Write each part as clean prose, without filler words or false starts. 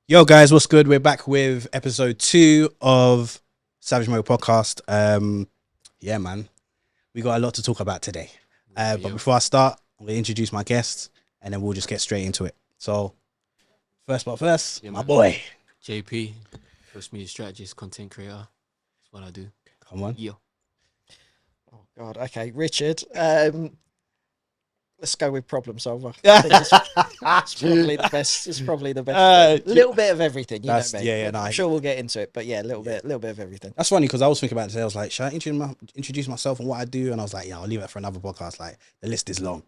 Yo, guys, what's good? We're back with episode 2 of SVGEMODE podcast. Yeah, man, we got a lot to talk about today. But before I start, I'm going to introduce my guests and then we'll just get straight into it. So, first, my boy. JP, social media strategist, content creator. That's what I do. Come on. Yeah. Oh, God. Okay, Richard. Let's go with problem solver. I think it's probably the best. It's probably the best. A little bit of everything. You know me. Yeah, I'm sure we'll get into it, but yeah, a little bit of everything. That's funny because I was thinking about it today. I was like, should I introduce myself and what I do? And I was like, yeah, I'll leave it for another podcast. Like, the list is long.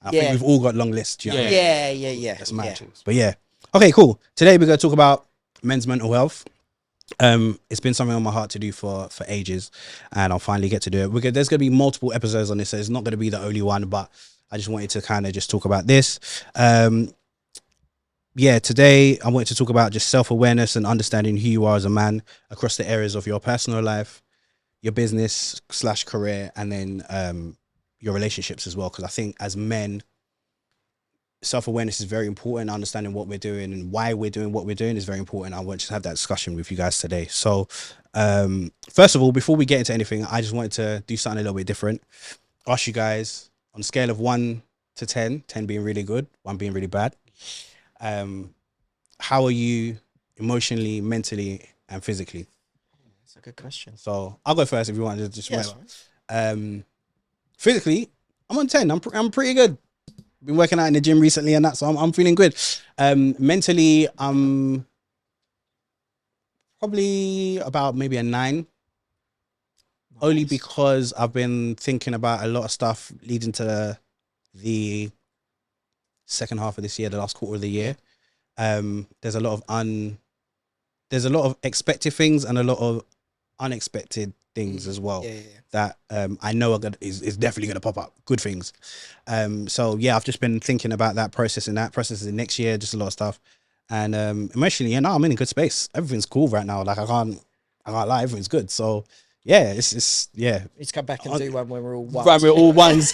And I think we've all got long lists. You know what I mean? That's mad. But yeah. Okay, cool. Today we're going to talk about men's mental health. It's been something on my heart to do for ages, and I'll finally get to do it. There's going to be multiple episodes on this, so it's not going to be the only one, but I just wanted to kind of just talk about this. Today I wanted to talk about just self-awareness and understanding who you are as a man across the areas of your personal life, your business / career, and then your relationships as well. Because I think as men, self-awareness is very important. Understanding what we're doing and why we're doing what we're doing is very important. I want to have that discussion with you guys today. So first of all, before we get into anything, I just wanted to do something a little bit different. Ask you guys, on a scale of 1 to 10, 10 being really good, 1 being really bad, how are you emotionally, mentally, and physically? That's a good question. So I'll go first if you want to just physically, I'm on 10. I'm pretty good. Been working out in the gym recently and that, so I'm feeling good. Mentally, I'm probably about maybe a 9. Only because I've been thinking about a lot of stuff leading to the second half of this year, the last quarter of the year. There's a lot of expected things and a lot of unexpected things as well that I know is definitely going to pop up. Good things. So yeah, I've just been thinking about that, processing next year, just a lot of stuff. And emotionally, I'm in a good space. Everything's cool right now. Like I can't lie, everything's good. So yeah, it's Let's come back and do one when we're all ones. Right, we're all ones.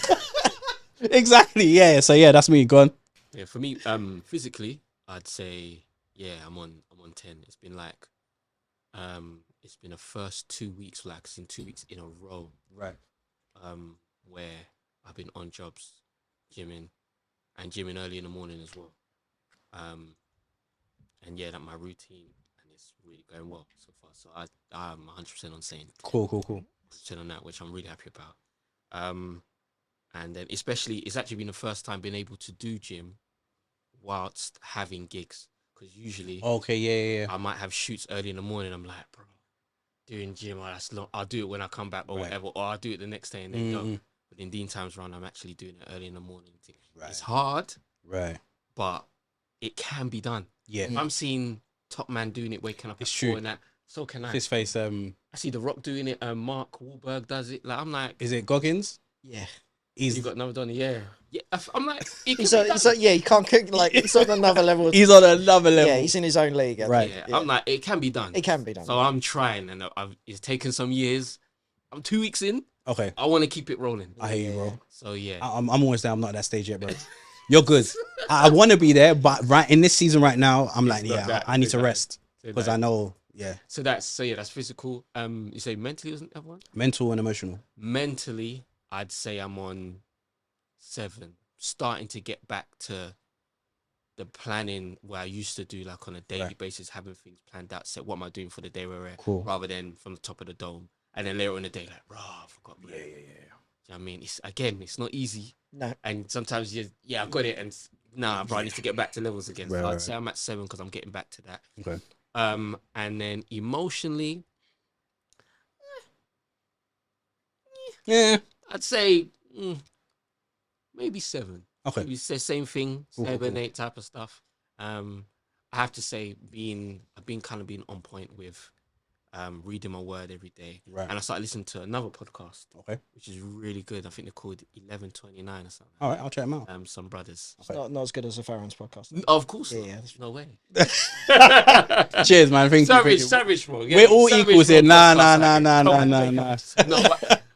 Exactly. Yeah. So yeah, that's me. Go on. Yeah, for me, physically, I'd say I'm on 10. It's been like, it's been the first 2 weeks, like it's in 2 weeks in a row, right? Where I've been on jobs, gymming early in the morning as well. And yeah, that my routine. It's really going well so far. So I'm 100% on saying cool 100% on that, which I'm really happy about. And then especially it's actually been the first time being able to do gym whilst having gigs, because usually I might have shoots early in the morning. I'm like, bro, doing gym, that's long. I'll do it when I come back or whatever, or I'll do it the next day and then go. But in Dean times round, I'm actually doing it early in the morning. Right. It's hard, right? But it can be done. Yeah, Mm. I'm seeing top man doing it, waking up It's at true. 4 and that. So can I. His face. I see The Rock doing it. Mark Wahlberg does it. Like I'm like, is it Goggins? Yeah. You got another done. Yeah. I'm like, he can't cook. Like he's on another level. He's on another level. Yeah, he's in his own league. Right. Yeah. I'm like, it can be done. It can be done. So I'm trying, and it's taken some years. I'm 2 weeks in. Okay. I want to keep it rolling. I hear you, bro. So yeah, I'm almost there. I'm not at that stage yet, bro. You're good. I want to be there, but right in this season right now, I'm like, I need to rest because I know. Yeah. So that's physical. You say mentally wasn't that one? Mental and emotional. Mentally, I'd say I'm on 7. Starting to get back to the planning where I used to do, like on a daily basis, having things planned out, set what am I doing for the day rather than from the top of the dome. And then later in the day, like, bro, I forgot. Yeah. You know what I mean? It's not easy. No. And sometimes I've got it, and bro, I need to get back to levels again. So I'd say I'm at 7 because I'm getting back to that. Okay. And then emotionally, I'd say maybe 7. Okay. Maybe it's the same thing, 7, 8 type of stuff. I have to say, I've been kind of being on point with reading my word every day. Right. And I started listening to another podcast, which is really good. I think they're called 1129 or something. All right, I'll check them out. Some brothers. It's not as good as the Farron's podcast. Of course not. Yeah. No way. Cheers, man. Thank you. Savage, bro. Yeah, we're all equals here. Nah. No,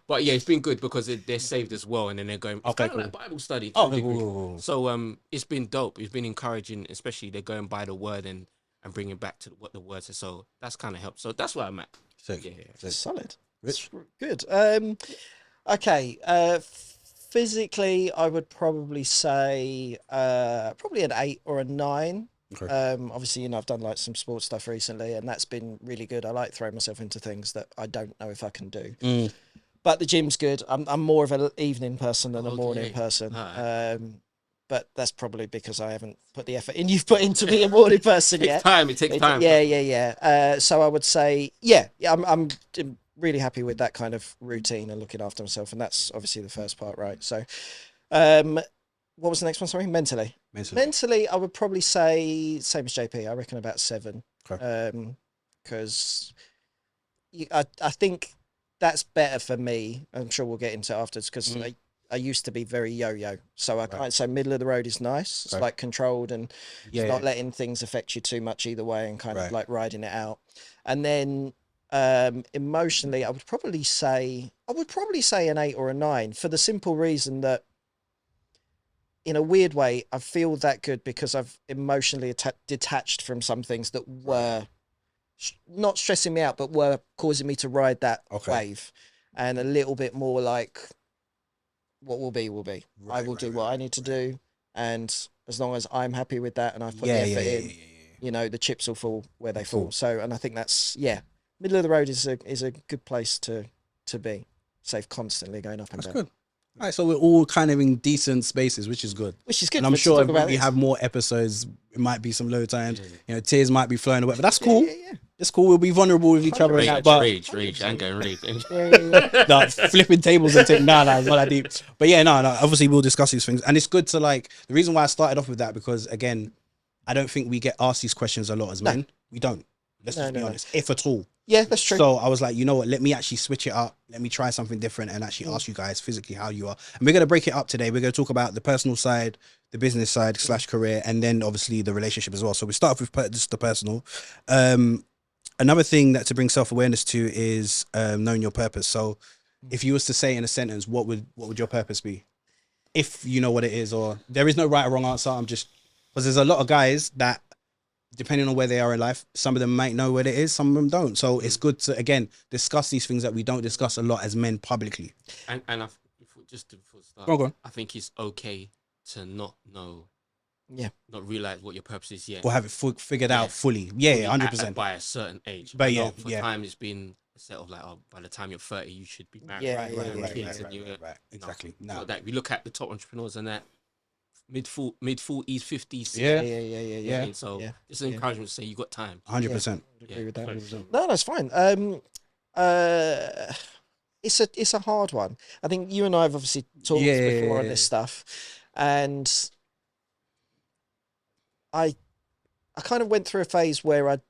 but yeah, it's been good because they're saved as well, and then they're going. It's kind of like Bible study. Cool. So it's been dope. It's been encouraging, especially they're going by the word and and bringing back to what the words are. So that's kind of helped. So that's where I'm at. So Solid. Rich? Good. Okay. Physically, I would probably say probably an 8 or a 9. Okay. Obviously, I've done like some sports stuff recently, and that's been really good. I like throwing myself into things that I don't know if I can do. But the gym's good. I'm more of an evening person than a morning person. Right. But that's probably because I haven't put the effort in you've put into being a morning person yet. It takes time. Yeah. So I would say, I'm really happy with that kind of routine and looking after myself, and that's obviously the first part, right? So, what was the next one? Sorry, mentally, I would probably say same as JP. I reckon about 7. Okay. Because I think that's better for me. I'm sure we'll get into it afterwards because I used to be very yo-yo, so I can't say middle of the road is nice. It's like controlled and it's not letting things affect you too much either way, and kind of like riding it out. And then emotionally, I would probably say an 8 or a 9 for the simple reason that, in a weird way, I feel that good because I've emotionally detached from some things that were not stressing me out, but were causing me to ride that wave, and a little bit more like, what will be will be. I will do what I need to do, and as long as I'm happy with that and I've put the effort in, the chips will fall where they fall. So, and I think that's middle of the road is a good place to be. Save constantly going up and down. Good. All right, so we're all kind of in decent spaces, which is good. And I'm sure if we have more episodes, it might be some low times. Tears might be flowing away, but that's cool. Yeah. It's cool. We'll be vulnerable with each other. Rage. I'm going rage. No, flipping tables and things. No, it's not that deep. But no. Obviously, we'll discuss these things, and it's good to the reason why I started off with that, because again, I don't think we get asked these questions a lot as men. We don't. Let's just be honest, if at all. Yeah, that's true. So I was like, you know what? Let me actually switch it up. Let me try something different and actually ask you guys physically how you are. And we're going to break it up today. We're going to talk about the personal side, the business side / career, and then obviously the relationship as well. So we start off with just the personal. Another thing that to bring self-awareness to is knowing your purpose. So if you was to say in a sentence, what would your purpose be? If you know what it is, or there is no right or wrong answer. I'm just, because there's a lot of guys that, depending on where they are in life, some of them might know what it is, some of them don't. So it's good to, again, discuss these things that we don't discuss a lot as men publicly. And just to start, go on. I think it's okay to not know, not realize what your purpose is yet, or have it figured out fully. 100%. By a certain age. But for time, it's been a set of by the time you're 30, you should be married. Right. Exactly. So that we look at the top entrepreneurs and that mid-40s, 50s. Yeah. So it's an encouragement to say you got time. 100%. Agree with that. No, that's fine. It's a hard one. I think you and I have obviously talked before on this stuff, and I kind of went through a phase where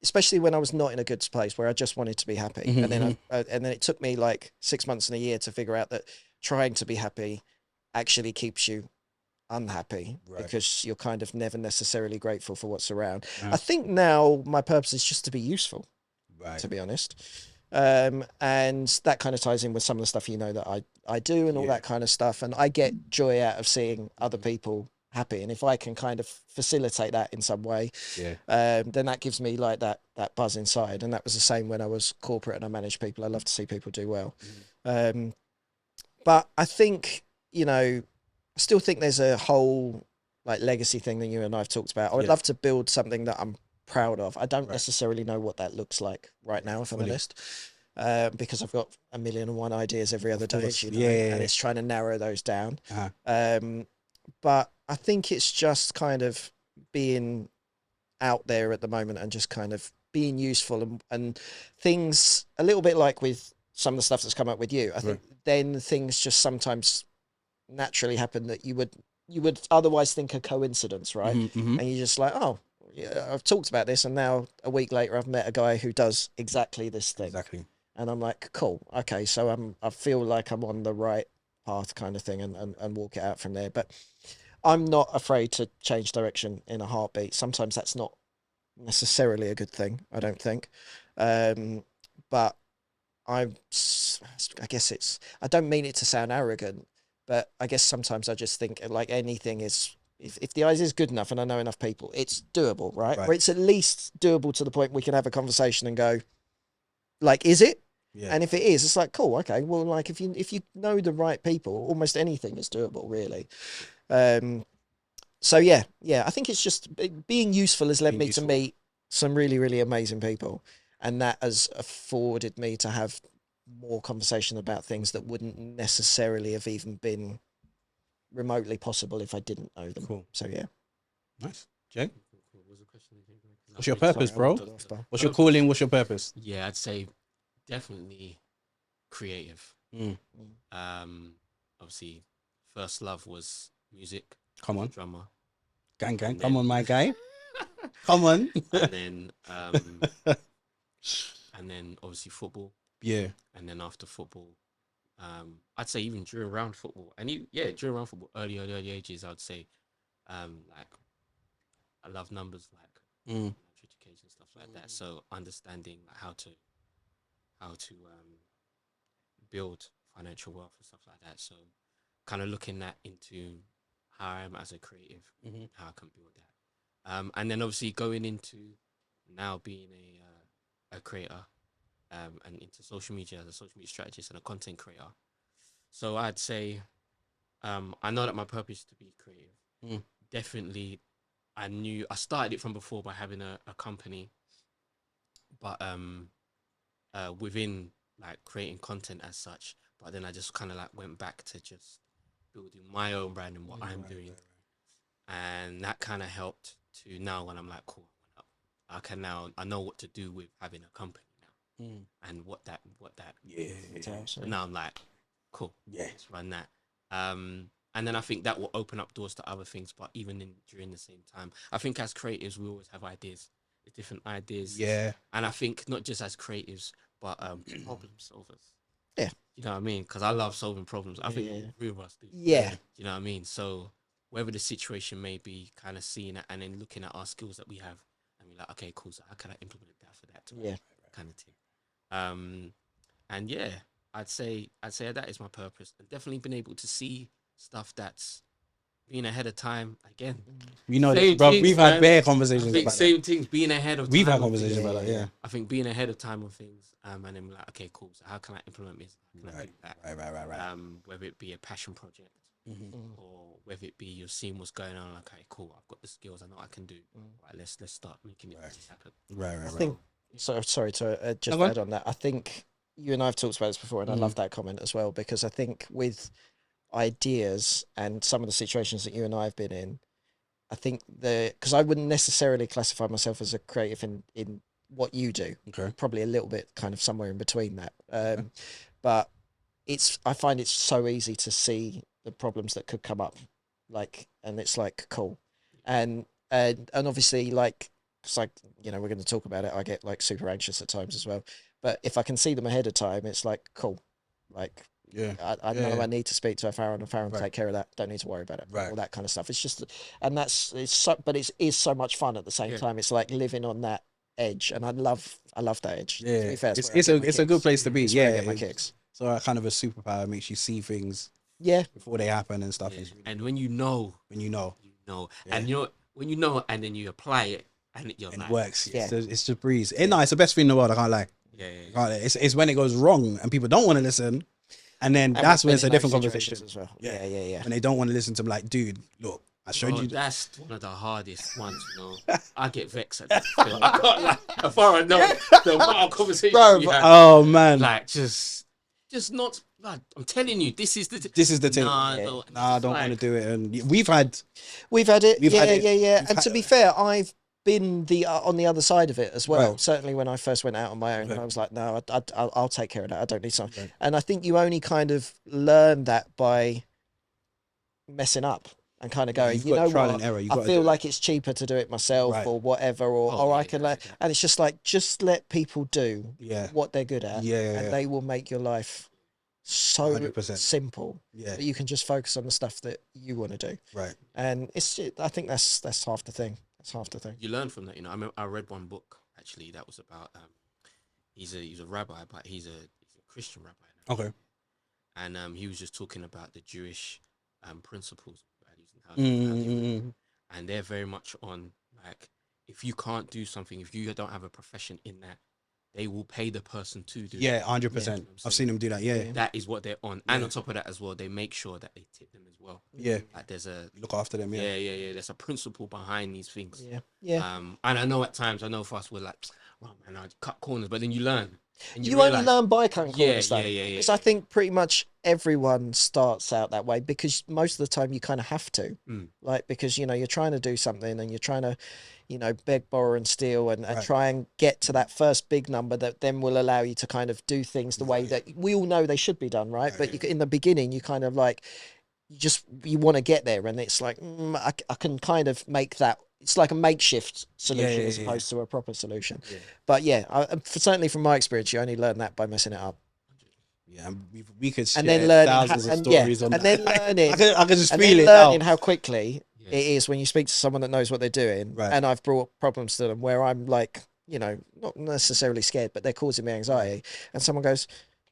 especially when I was not in a good place, where I just wanted to be happy, and then and then it took me like 6 months and a year to figure out that trying to be happy actually keeps you unhappy, because you're kind of never necessarily grateful for what's around. I think now my purpose is just to be useful, to be honest. And that kind of ties in with some of the stuff that I do and all that kind of stuff, and I get joy out of seeing other people happy, and if I can kind of facilitate that in some way, then that gives me like that buzz inside. And that was the same when I was corporate and I managed people. I love to see people do well. But I think, I still think there's a whole like legacy thing that you and I've talked about. I would love to build something that I'm proud of. I don't necessarily know what that looks like right now, if I'm honest, because I've got 1,000,001 ideas every other day, and it's trying to narrow those down. But I think it's just kind of being out there at the moment and just kind of being useful, and things a little bit like with some of the stuff that's come up with you. I think then things just sometimes naturally happen that you would otherwise think a coincidence, right? And you're just like, oh yeah, I've talked about this, and now a week later I've met a guy who does exactly this thing. And I'm like, cool, okay, so I feel like I'm on the right path, kind of thing, and walk it out from there. But I'm not afraid to change direction in a heartbeat. Sometimes that's not necessarily a good thing, I don't think. But I guess I don't mean it to sound arrogant, but I guess sometimes I just think like anything is if the idea is good enough and I know enough people, it's doable, right? Right. Or it's at least doable to the point we can have a conversation and go, like, is it? Yeah. And if it is, it's like, cool, okay. Well, like if you know the right people, almost anything is doable, really. So yeah, I think it's just being useful has led me to meet some really, really amazing people, and that has afforded me to have more conversation about things that wouldn't necessarily have even been remotely possible if I didn't know them. Cool. So yeah. Nice. Jay? What was the question again? What's your purpose, bro? What's What's your calling? What's your purpose? Yeah, I'd say definitely creative. Obviously, first love was music. Come on. Drummer. Gang. Come on, my guy. Come on. And then obviously football. Yeah. And then after football, I'd say even during round football, and during round football, early ages, I'd say, like, I love numbers, like education, stuff like that. So understanding like how to build financial wealth and stuff like that. So kind of looking into how I am as a creative, how I can build that. And then obviously going into now being a creator, and into social media as a social media strategist and a content creator. So I'd say, I know that my purpose is to be creative. Definitely, I started it from before by having a company, but within like creating content as such. But then I just kind of like went back to just building my own brand and what I'm doing, and that kind of helped to now when I'm like, cool, I know what to do with having a company now, and what that So now I'm like, cool, let's run that. And then I think that will open up doors to other things. But even during the same time, I think as creatives we always have ideas, different ideas. Yeah. And I think not just as creatives, but problem solvers. Yeah. You know what I mean? Because I love solving problems. I think three of us do. Yeah. You know what I mean? So whatever the situation may be, kind of seeing it and then looking at our skills that we have, and we're like, okay, cool. So how can I implement that for that? Kind of thing. And yeah, I'd say that is my purpose, and definitely been able to see stuff that's being ahead of time again. You know, bro, we've had bare conversations about same that. things, being ahead of time. We've had conversations about that, yeah. I think being ahead of time on things, and then we're like, okay, cool. So how can I implement this? How can I do that? Right. Whether it be a passion project, or whether it be you're seeing what's going on, like, okay, cool, I've got the skills, I know I can do. Right, let's start making it happen. Right. I think. So sorry to just add on that. I think you and I have talked about this before, and I love that comment as well, because I think with ideas and some of the situations that you and I have been in, I think because I wouldn't necessarily classify myself as a creative in what you do. Okay. Probably a little bit kind of somewhere in between that. But I find it's so easy to see the problems that could come up, like, and it's like, cool. And obviously, like, it's like, you know, we're going to talk about it. I get like super anxious at times as well. But if I can see them ahead of time, it's like, cool. Like, I know I need to speak to Farron and Farron take care of that. Don't need to worry about it. All that kind of stuff. It's just, and but it is so much fun at the same time. It's like living on that edge, and I love that edge. Yeah, to be fair, it's a good place to be. It's yeah, where I get my kicks. So kind of a superpower makes you see things before they happen and stuff. Yeah. And when you know, and you know, when you know, and then you apply it, and it works. Yeah, it's just breeze. No, it's the best thing in the world. I can't lie. It's when it goes wrong and people don't want to listen, and then that's when it's a different conversation as well. Yeah. When they don't want to listen to me, like, dude, look, I showed you. That's one of the hardest ones, you know. I get vexed at that. I can't lie. As far as I know, the amount of conversations we have, oh man, like just not. Man, I'm telling you, this is the thing. I don't want to do it. And we've had it. Yeah. And to be fair, I've been on the other side of it as well. Right. Certainly when I first went out on my own, and I was like, no, I'll take care of that. I don't need something. Right. And I think you only kind of learn that by messing up and kind of going, you know what, I feel like it's cheaper to do it myself or whatever, or I can let, and it's just like, just let people do what they're good at, and they will make your life so 100%. Simple that you can just focus on the stuff that you want to do. Right. And I think that's half the thing. That's half the thing. You learn from that, you know. I read one book actually that was about he's a rabbi, but he's a Christian rabbi now. Okay. And he was just talking about the Jewish principles, values, and And they're very much on like, if you can't do something, if you don't have a profession in that, they will pay the person to do. Yeah, 100%. I've seen them do that. Yeah, that is what they're on, and on top of that as well, they make sure that they tip them as well. Yeah, like there's a look after them. Yeah. There's a principle behind these things. Yeah. And I know at times, for us, we're like, oh man, I cut corners, but then you learn. And you only learn by cutting corners, though. Yeah. Because I think pretty much everyone starts out that way, because most of the time you kind of have to, like, because you're trying to do something and you're trying to, beg, borrow, and steal, and try and get to that first big number that then will allow you to kind of do things the way that we all know they should be done, right? But in the beginning, you kind of like, you want to get there, and it's like, I can kind of make that. It's like a makeshift solution as opposed to a proper solution. But certainly from my experience, you only learn that by messing it up. Yeah, we could share and then learning thousands of stories on and that. then learning, I can just and feel then it learning now. how quickly it is when you speak to someone that knows what they're doing. Right. And I've brought problems to them where I'm like, not necessarily scared, but they're causing me anxiety. And someone goes,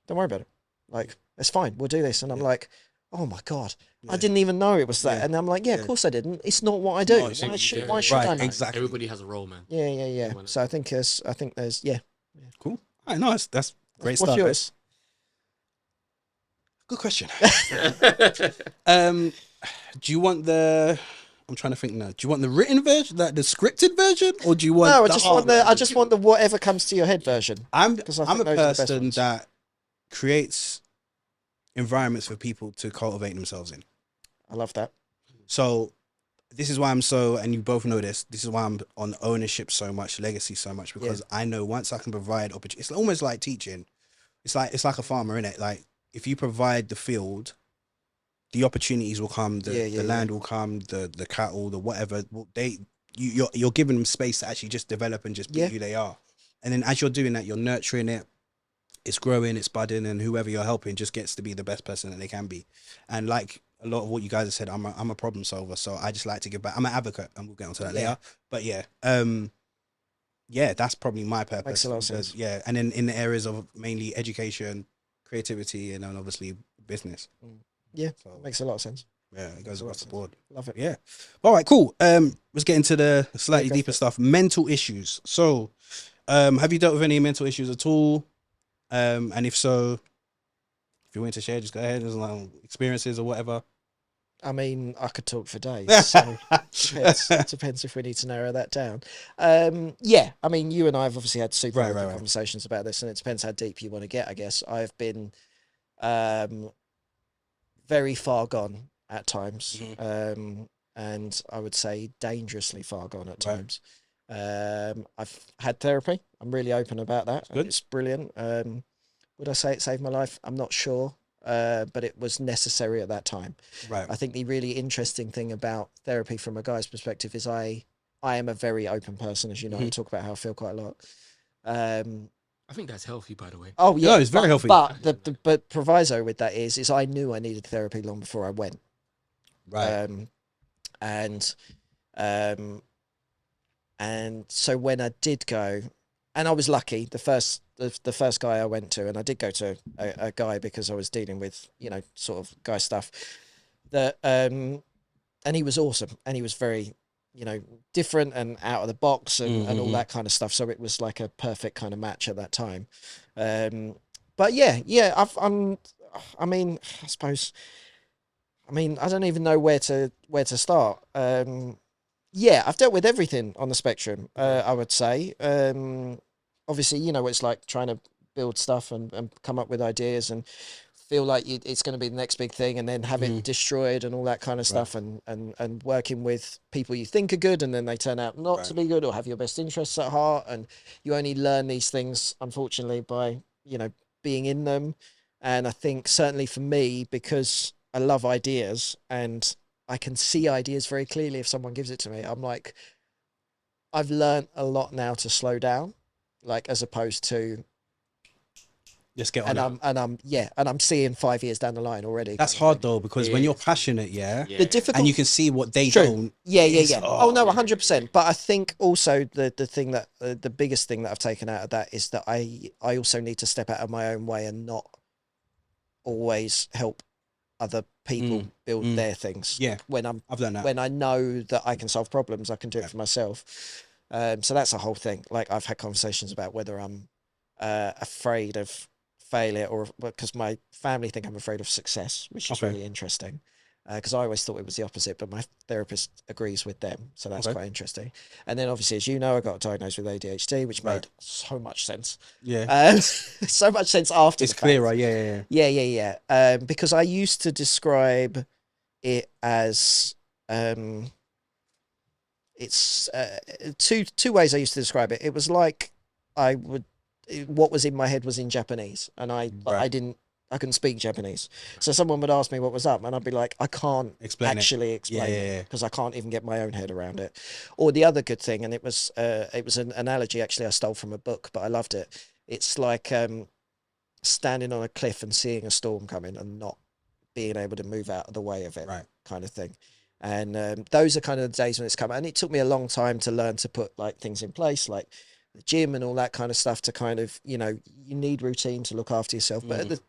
"Don't worry about it. Like, it's fine. We'll do this." And I'm like, "Oh my God, I didn't even know it was that." And I'm like, of course I didn't. It's not what I do. Why should I know? Exactly. Everybody has a role, man. Yeah. So I think there's Cool. All right, nice. That's great stuff. What's yours? Good question. Do you want I'm trying to think now. Do you want the written version, like the scripted version, or do you want? No, I just want the whatever comes to your head version. I'm a person that creates environments for people to cultivate themselves in. I love that. So this is why and you both know this is why I'm on ownership so much, legacy so much, because I know once I can provide opportunity, it's almost like teaching. It's like a farmer, innit? Like, if you provide the field, the opportunities will come, the land will come, the cattle, the whatever. You're giving them space to actually just develop and just be who they are. And then as you're doing that, you're nurturing it. It's growing, it's budding, and whoever you're helping just gets to be the best person that they can be. And like a lot of what you guys have said, I'm a problem solver, so I just like to give back. I'm an advocate, and we'll get onto that later. But that's probably my purpose. Makes a lot of sense. Yeah, and then in the areas of mainly education, creativity, and then obviously business. Yeah, so, makes a lot of sense. Yeah, it goes across the board. Love it. Yeah. All right, cool. Let's get into the slightly deeper stuff. Mental issues. So, have you dealt with any mental issues at all? And if so, if you want to share, just go ahead. There's like experiences or whatever. I mean, I could talk for days. So depends if we need to narrow that down. I mean, you and I have obviously had super open conversations about this, and it depends how deep you want to get, I guess. I've been very far gone at times, and I would say dangerously far gone at times. I've had therapy. I'm really open about that. It's brilliant. Would I say it saved my life? I'm not sure. But it was necessary at that time. Right. I think the really interesting thing about therapy from a guy's perspective is I am a very open person, as you know. I talk about how I feel quite a lot. I think that's healthy, by the way. Oh yeah, no, it's very healthy. But the proviso with that is I knew I needed therapy long before I went. Right. And so when I did go, and I was lucky, the first guy I went to, and I did go to a guy because I was dealing with, sort of guy stuff, that and he was awesome, and he was very, different and out of the box and all that kind of stuff. So it was like a perfect kind of match at that time. But I don't even know where to start. I've dealt with everything on the spectrum, I would say. Obviously, what it's like trying to build stuff and come up with ideas and feel like it's going to be the next big thing, and then have it destroyed and all that kind of stuff, and working with people you think are good and then they turn out not to be good or have your best interests at heart, and you only learn these things, unfortunately, by, being in them. And I think certainly for me, because I love ideas and I can see ideas very clearly if someone gives it to me, I'm like, I've learned a lot now to slow down, like, as opposed to just get on. And I'm seeing 5 years down the line already. That's hard though, because when you're passionate, the difficult, and you can see what they don't. Yeah. Oh no, 100%. But I think also the thing that the biggest thing that I've taken out of that is that I also need to step out of my own way and not always help other people build their things. Yeah, I've done that. When I know that I can solve problems, I can do it for myself. So that's a whole thing. Like I've had conversations about whether I'm afraid of failure or because my family think I'm afraid of success, which is really interesting. Because I always thought it was the opposite, but my therapist agrees with them, so that's quite interesting. And then obviously, as you know, I got diagnosed with ADHD, which made so much sense. Yeah, so much sense after it's clear, right? Yeah. Because I used to describe it as it's two ways I used to describe it. It was like what was in my head was in Japanese, and I couldn't speak Japanese. So someone would ask me what was up, and I'd be like, I can't explain it because I can't even get my own head around it. Or the other good thing, and it was an analogy actually I stole from a book, but I loved it. It's like standing on a cliff and seeing a storm coming and not being able to move out of the way of it, kind of thing. And those are kind of the days when it's come. And it took me a long time to learn to put like things in place, like the gym and all that kind of stuff to kind of, you need routine to look after yourself. But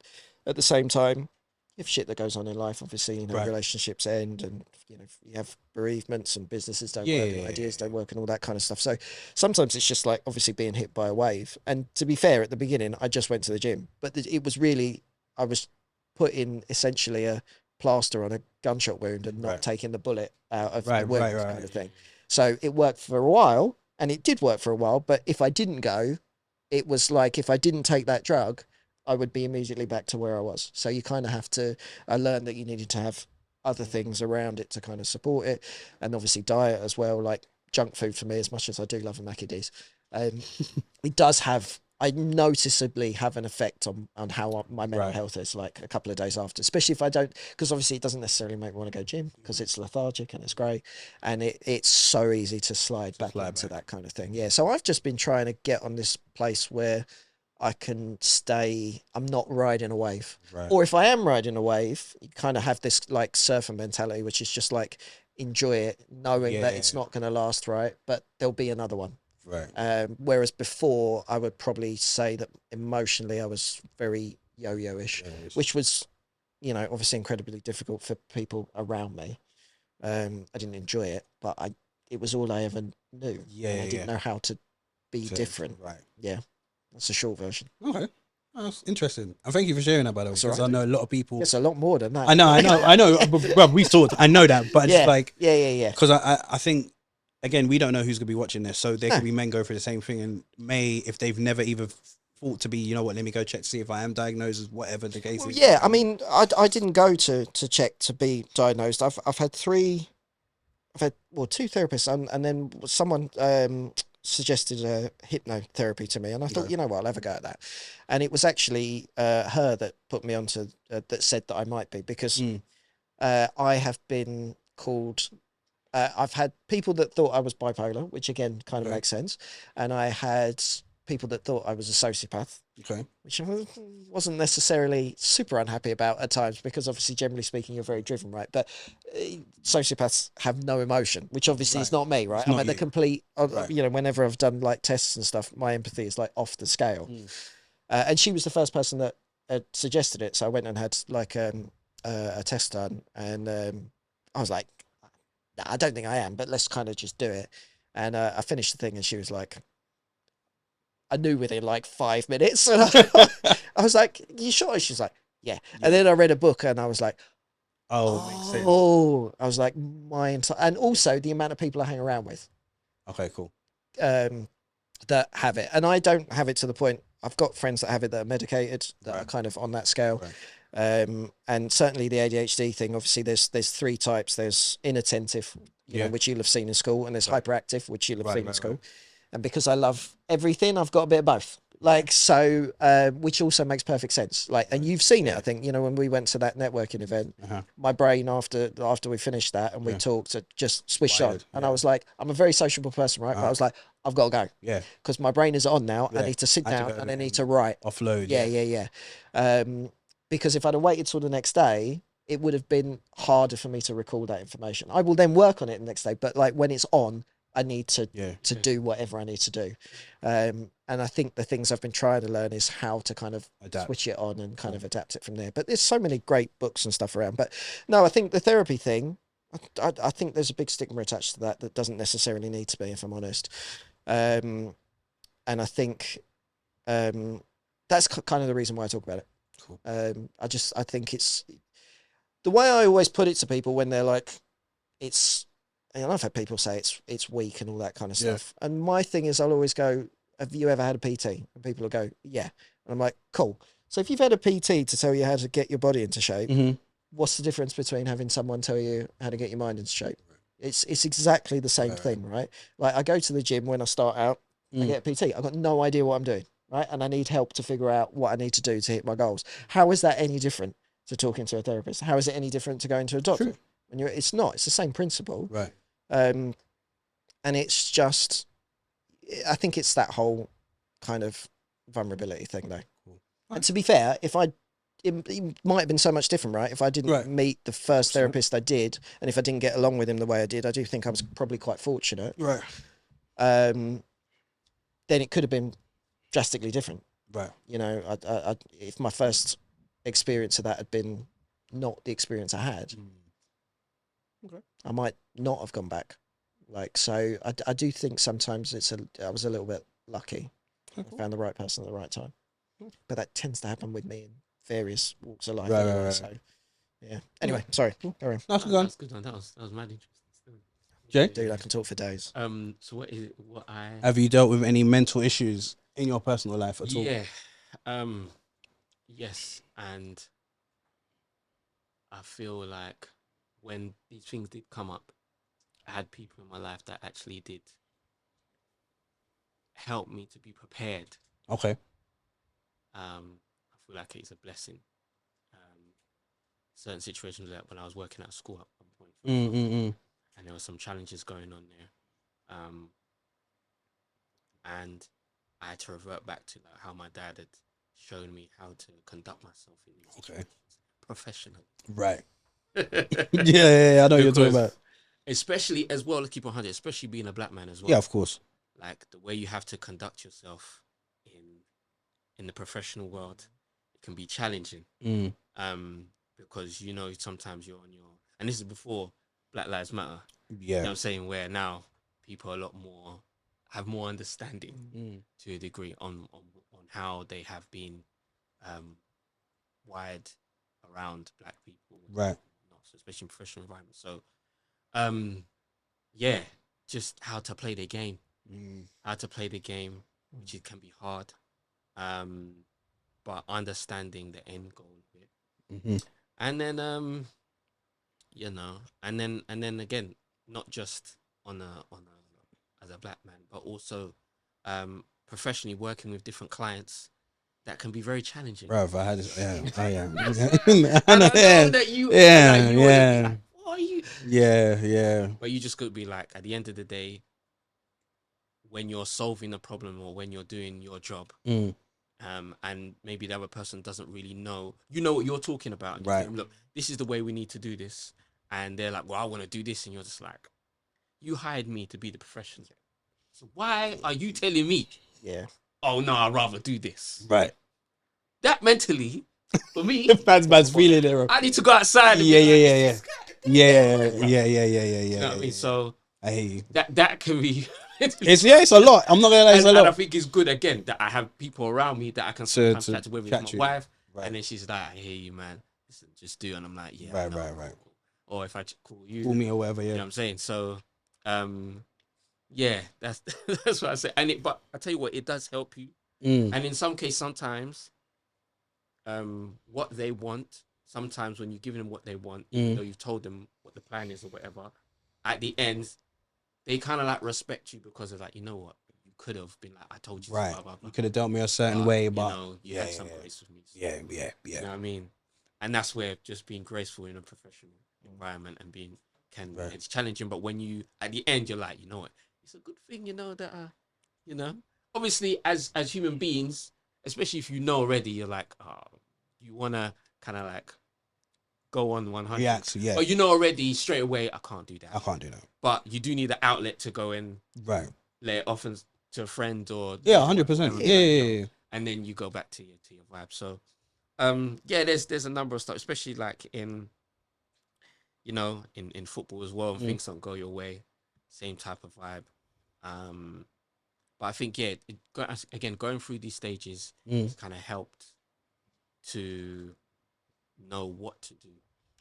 at the same time, you have shit that goes on in life. Obviously, relationships end, and you have bereavements, and businesses don't work, and ideas don't work, and all that kind of stuff. So sometimes it's just like obviously being hit by a wave. And to be fair, at the beginning, I just went to the gym, but it was really, I was putting essentially a plaster on a gunshot wound and not taking the bullet out of the wound, kind of thing. So it worked for a while, and it did work for a while. But if I didn't go, it was like if I didn't take that drug, I would be immediately back to where I was. So you kind of have to, I learned that you needed to have other things around it to kind of support it. And obviously diet as well, like junk food for me, as much as I do love a Mackie D's. It does have, I noticeably have an effect on how my mental health is, like a couple of days after, especially if I don't, because obviously it doesn't necessarily make me want to go gym because it's lethargic and it's great. And it's so easy to slide back into that kind of thing. Yeah. So I've just been trying to get on this place where I can stay, I'm not riding a wave. Or if I am riding a wave, you kind of have this like surfer mentality, which is just like enjoy it, knowing that it's not going to last, but there'll be another one. Whereas before, I would probably say that emotionally I was very yo-yo-ish, which was, obviously incredibly difficult for people around me. I didn't enjoy it, but it was all I ever knew. I didn't know how to be different. Yeah. That's a short version. Okay. That's interesting. And thank you for sharing that, by the way, because I know a lot of people. It's a lot more than that. I know. But we've talked. I know that, but it's like, Because I think, again, we don't know who's gonna be watching this, so there could be men go through the same thing, and if they've never even thought to be, you know what, let me go check to see if I am diagnosed, as whatever the case is. Yeah, I mean, I didn't go to check to be diagnosed. I've had two therapists, and then someone suggested hypnotherapy to me, and I thought, you know what, I'll have a go at that. And it was actually her that put me onto that said that I might be, because I have been called. I've had people that thought I was bipolar, which again kind of makes sense, and I had people that thought I was a sociopath, which I wasn't necessarily super unhappy about at times, because obviously, generally speaking, you're very driven, right? But sociopaths have no emotion, which obviously is not me, right? I'm at the complete, whenever I've done like tests and stuff, my empathy is like off the scale. And she was the first person that had suggested it, so I went and had like a test done, and I was like, nah, I don't think I am, but let's kind of just do it. And I finished the thing, and she was like, I knew within like 5 minutes. And I was like, you sure? She's like, yeah. And then I read a book, and I was like, makes sense. I was like, and also the amount of people I hang around with. Okay, cool. That have it. And I don't have it to the point, I've got friends that have it that are medicated, that are kind of on that scale. And certainly the ADHD thing, obviously there's three types. There's inattentive, which you'll have seen in school, and there's hyperactive, which you'll have seen in school. And because I love everything, I've got a bit of both. Like, so, which also makes perfect sense. Like, and you've seen it, I think, when we went to that networking event, my brain after we finished that and we talked, it just switched on. And I was like, I'm a very sociable person, right? But I was like, I've got to go. Yeah. Because my brain is on now. I need to sit down and I need to write. Offload. Yeah. Because if I'd have waited till the next day, it would have been harder for me to recall that information. I will then work on it the next day. But like when it's on, I need to do whatever I need to do. And I think the things I've been trying to learn is how to kind of switch it on and kind of adapt it from there. But there's so many great books and stuff around. But no, I think the therapy thing, I think there's a big stigma attached to that doesn't necessarily need to be, if I'm honest. And I think that's kind of the reason why I talk about it. Cool. I think it's the way I always put it to people when they're like, I've had people say it's weak and all that kind of stuff. And my thing is, I'll always go, have you ever had a PT? And people will go, yeah. And I'm like, cool. So if you've had a PT to tell you how to get your body into shape, what's the difference between having someone tell you how to get your mind into shape? It's exactly the same thing, right? Like I go to the gym when I start out, I get a PT. I've got no idea what I'm doing, right? And I need help to figure out what I need to do to hit my goals. How is that any different to talking to a therapist? How is it any different to going to a doctor? True. And it's not. It's the same principle. Right. And it's just, I think it's that whole kind of vulnerability thing, though. Cool. And to be fair, it might have been so much different, right? If I didn't meet the first therapist I did, and if I didn't get along with him the way I did, I do think I was probably quite fortunate. Right. Then it could have been drastically different. Right. You know, if my first experience of that had been not the experience I had, I might not have gone back. Like, so I do think sometimes I was a little bit lucky. I found the right person at the right time. But that tends to happen with me in various walks of life. Right. So, yeah. Anyway, sorry. Carry on. That's good. That was mad interesting. Jay? Dude, I can talk for days. So what is it? Have you dealt with any mental issues in your personal life at all? Yeah. Yes, and I feel like when these things did come up, I had people in my life that actually did help me to be prepared. Okay. I feel like it's a blessing. Certain situations, like when I was working at school at one point, and there were some challenges going on there, and I had to revert back to like how my dad had shown me how to conduct myself in these situations professionally. Right. yeah, I know what you're talking about. Especially as well, let's keep on 100, especially being a black man as well. Yeah, of course. Like the way you have to conduct yourself in the professional world, it can be challenging. Because you know sometimes you're on your, and this is before Black Lives Matter. Yeah. You know what I'm saying? Where now people are a lot more, have more understanding to a degree on how they have been wired around black people. Right. So especially in professional environments. So yeah, just how to play the game. How to play the game, which it can be hard. But understanding the end goal of it. And then you know, and then again, not just on a as a black man, but also professionally working with different clients that can be very challenging. Bro, I had this, I am. I know that you, like, what are you? Yeah. But you just could be like, at the end of the day, when you're solving a problem or when you're doing your job, and maybe the other person doesn't really know, you know what you're talking about. And you tell them, look, this is the way we need to do this. And they're like, well, I want to do this. And you're just like, you hired me to be the professional. So why are you telling me? Yeah. Oh, no, I'd rather do this. Right. That mentally, for me, man's feeling it. I need to go outside. And Yeah. You know what I mean? So I hear you. That can be. It's a lot. I'm not gonna lie, it's a lot. And I think it's good again that I have people around me that I can sometimes chat to, whether it's my wife, and then she's like, "I hear you, man. Listen, just do," and I'm like, "Yeah, right." Or if I call me or whatever, you know what I'm saying. So, yeah, that's that's what I say. But I tell you what, it does help you. And in some cases, sometimes, what they want. Sometimes when you're giving them what they want, even though you've told them what the plan is or whatever, at the end, they kind of like respect you because of like, you know what, you could have been like, I told you, right? Blah, blah, blah. You could have dealt me a certain way, but you know, you had some grace with me. So, yeah. You know what I mean? And that's where just being graceful in a professional environment and being it's challenging. But when you at the end, you're like, you know what, it's a good thing, you know that, you know, obviously as human beings, especially if you know already, you're like, you wanna kind of like go on 100. React, yeah. But you know already straight away, I can't do that. I can't do that. But you do need an outlet to go and right. let it off to a friend or 100%. Yeah. And then you go back to your vibe. So, there's a number of stuff, especially like in football as well. Things don't go your way, same type of vibe. But I think going through these stages has kind of helped to know what to do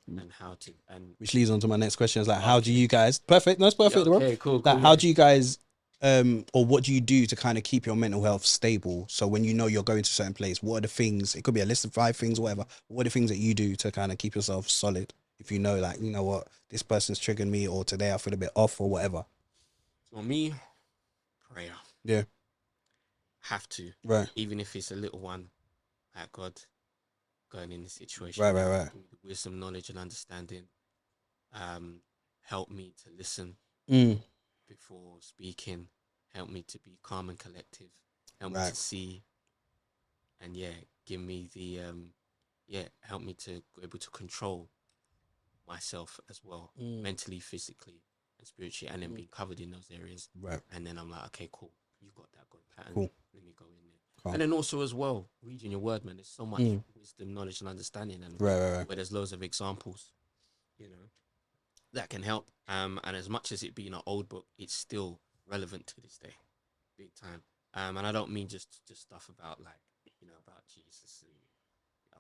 and how to, and which leads on to my next question. Is like, how do you guys? Perfect. That's perfect. Okay, cool. Like, how do you guys? Or what do you do to kind of keep your mental health stable? So when you know you're going to a certain place, what are the things? It could be a list of 5 things, whatever. What are the things that you do to kind of keep yourself solid? If you know, like, you know what, this person's triggered me, or today I feel a bit off, or whatever. For me, prayer. Yeah. Have to. Right. Even if it's a little one, like God, going in this situation. Right. Wisdom, knowledge, and understanding. Help me to listen before speaking. Help me to be calm and collective. Help me to see. And give me the help me to be able to control myself as well, mentally, physically, and spiritually, and then being covered in those areas. Right. And then I'm like, okay, cool. You got that good pattern. Cool. Let me go in there. Cool. And then also as well, reading your word, man. There's so much wisdom, knowledge, and understanding, and right. where there's loads of examples, that can help. And as much as it being an old book, it's still relevant to this day, big time. And I don't mean just stuff about like about Jesus and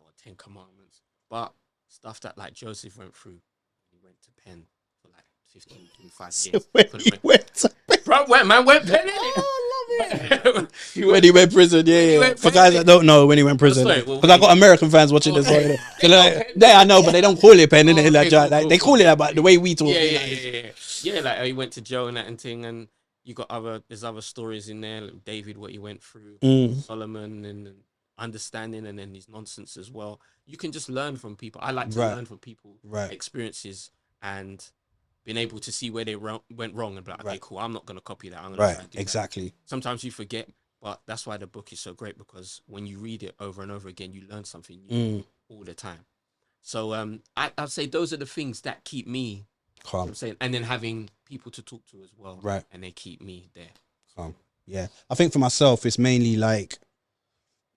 or 10 Commandments, but stuff that like Joseph went through when he went to pen for like 15, 25 years. So when he went to pen. Bro, went pen in it. Oh, I love it. When he went prison, yeah. For guys that don't know, when he went prison, because I got American fans watching this. I know, but they don't call it pen, innit? Like, they call it that, but the way we talk. Yeah, like he went to jail and that and thing, and you got there's other stories in there, like David, what he went through, Solomon, and understanding, and then his nonsense as well. You can just learn from people. I like to learn from people, experiences, and being able to see where they went wrong and be like, okay, cool, I'm not going to copy that. I'm going to try and do that. Sometimes you forget, but that's why the book is so great, because when you read it over and over again, you learn something new all the time. So I'd say those are the things that keep me calm. I'm saying, and then having people to talk to as well, and they keep me there. Calm. Yeah, I think for myself, it's mainly like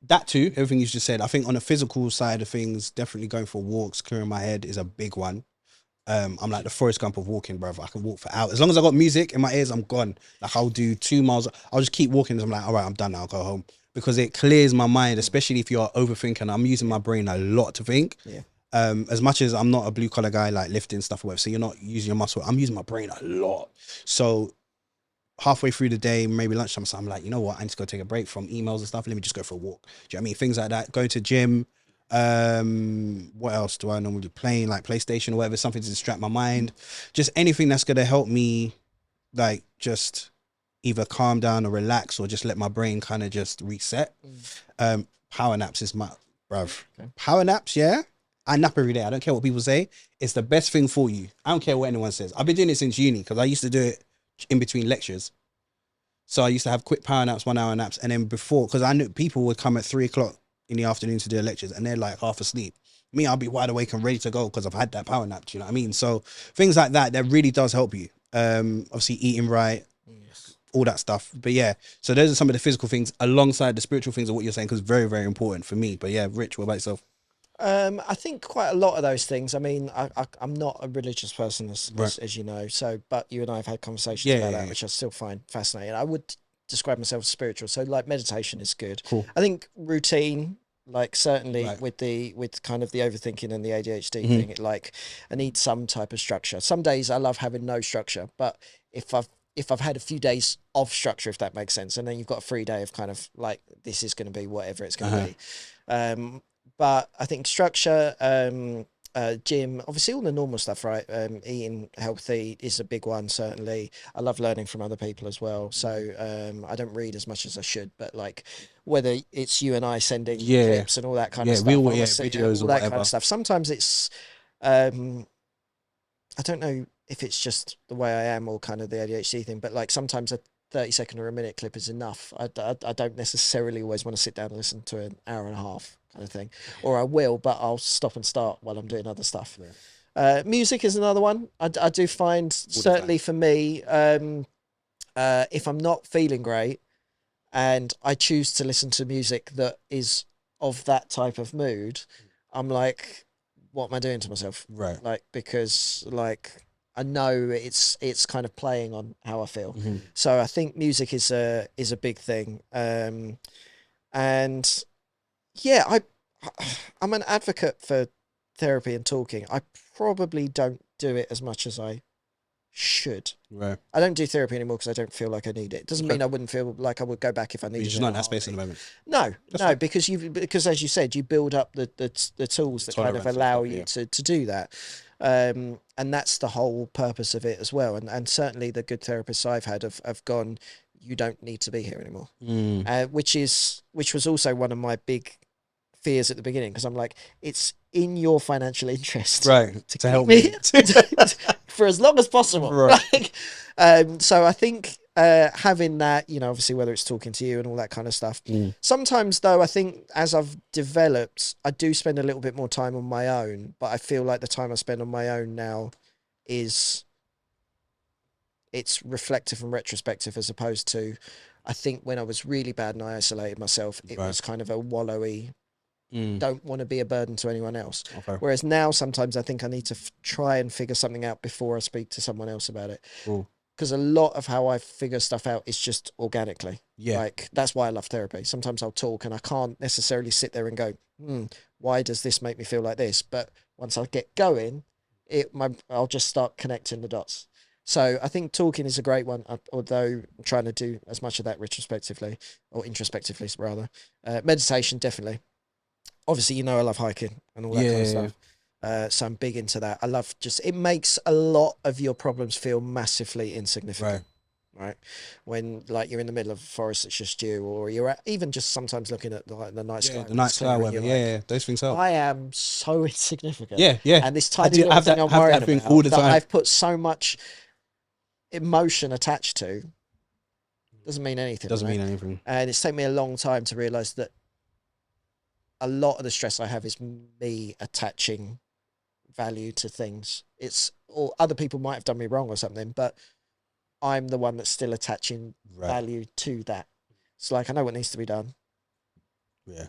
that too. Everything you just said. I think on the physical side of things, definitely going for walks, clearing my head is a big one. I'm like the Forrest Gump of walking, brother. I can walk for hours. As long as I got music in my ears, I'm gone. Like I'll do 2 miles. I'll just keep walking. I'm like, all right, I'm done now. I'll go home, because it clears my mind, especially if you're overthinking. I'm using my brain a lot to think. Yeah. As much as I'm not a blue collar guy, like lifting stuff or whatever, so you're not using your muscle. I'm using my brain a lot. So halfway through the day, maybe lunchtime, so I'm like, you know what? I need to go take a break from emails and stuff. Let me just go for a walk. Do you know what I mean? Things like that. Go to gym. What else do I normally do? Playing like PlayStation or whatever, something to distract my mind. Just anything that's gonna help me, like just either calm down or relax, or just let my brain kind of just reset. Power naps is my bruv. Okay. Power naps, yeah. I nap every day. I don't care what people say. It's the best thing for you. I don't care what anyone says. I've been doing it since uni, because I used to do it in between lectures. So I used to have quick power naps, 1 hour naps, and then before, because I knew people would come at 3 o'clock in the afternoon to do their lectures, and they're like half asleep. Me, I'll be wide awake and ready to go because I've had that power nap. Do you know what I mean? So things like that really does help you. Obviously eating right, all that stuff. But yeah, so those are some of the physical things alongside the spiritual things of what you're saying, because very, very important for me. But yeah, Rich, what about yourself? I think quite a lot of those things. I mean, I'm not a religious person, as you know. So, but you and I have had conversations about that, which I still find fascinating. I would describe myself as spiritual. So, like, meditation is good. Cool. I think routine, like certainly with kind of the overthinking and the ADHD thing, like I need some type of structure. Some days I love having no structure, but if I've had a few days of structure, if that makes sense, and then you've got a free day of kind of like, this is going to be whatever it's going to be. But I think structure, gym, obviously all the normal stuff, right? Eating healthy is a big one, certainly. I love learning from other people as well. So I don't read as much as I should, but like whether it's you and I sending clips and all that kind of stuff, videos, all that kind of stuff. Sometimes it's, I don't know if it's just the way I am or kind of the ADHD thing, but like sometimes 30-second or a minute clip is enough. I don't necessarily always want to sit down and listen to an hour and a half kind of thing, or I will, but I'll stop and start while I'm doing other stuff. Music is another one. I do find, certainly for me, if I'm not feeling great and I choose to listen to music that is of that type of mood, I'm like, what am I doing to myself? Right. Like, because like I know it's kind of playing on how I feel. So I think music is a big thing. And yeah, I'm an advocate for therapy and talking. I probably don't do it as much as I should. Right. I don't do therapy anymore because I don't feel like I need it. It doesn't mean I wouldn't feel like I would go back if I needed it. You're just not in that space at the moment. No, because as you said, you build up the tools that kind of allow you to do that. And that's the whole purpose of it as well. And certainly the good therapists I've had have gone, you don't need to be here anymore. Which was also one of my big fears at the beginning, because I'm like, it's in your financial interest, right, to help me for as long as possible, right? So I think having that, you know, obviously whether it's talking to you and all that kind of stuff. Sometimes though, I think as I've developed, I do spend a little bit more time on my own, but I feel like the time I spend on my own now it's reflective and retrospective, as opposed to, I think when I was really bad and I isolated myself, it was kind of a wallowy, don't want to be a burden to anyone else. Whereas now, sometimes I think I need to try and figure something out before I speak to someone else about it. Because a lot of how I figure stuff out is just organically. Like, that's why I love therapy. Sometimes I'll talk and I can't necessarily sit there and go, why does this make me feel like this? But once I get going, I'll just start connecting the dots. So I think talking is a great one, although I'm trying to do as much of that retrospectively, or introspectively rather. Meditation, definitely. Obviously, you know, I love hiking and all that kind of stuff. So I'm big into that. I love it makes a lot of your problems feel massively insignificant. Right. When like you're in the middle of a forest, it's just you, or you're even just sometimes looking at like the night sky. The night sky weather. Those things help. I am so insignificant. Yeah. And this tiny little thing I'm worried about all the time. I've put so much emotion attached to doesn't mean anything. Mean anything. And it's taken me a long time to realise that a lot of the stress I have is me attaching value to things. Or other people might have done me wrong or something, but I'm the one that's still attaching value to that. It's like, I know what needs to be done. Yeah.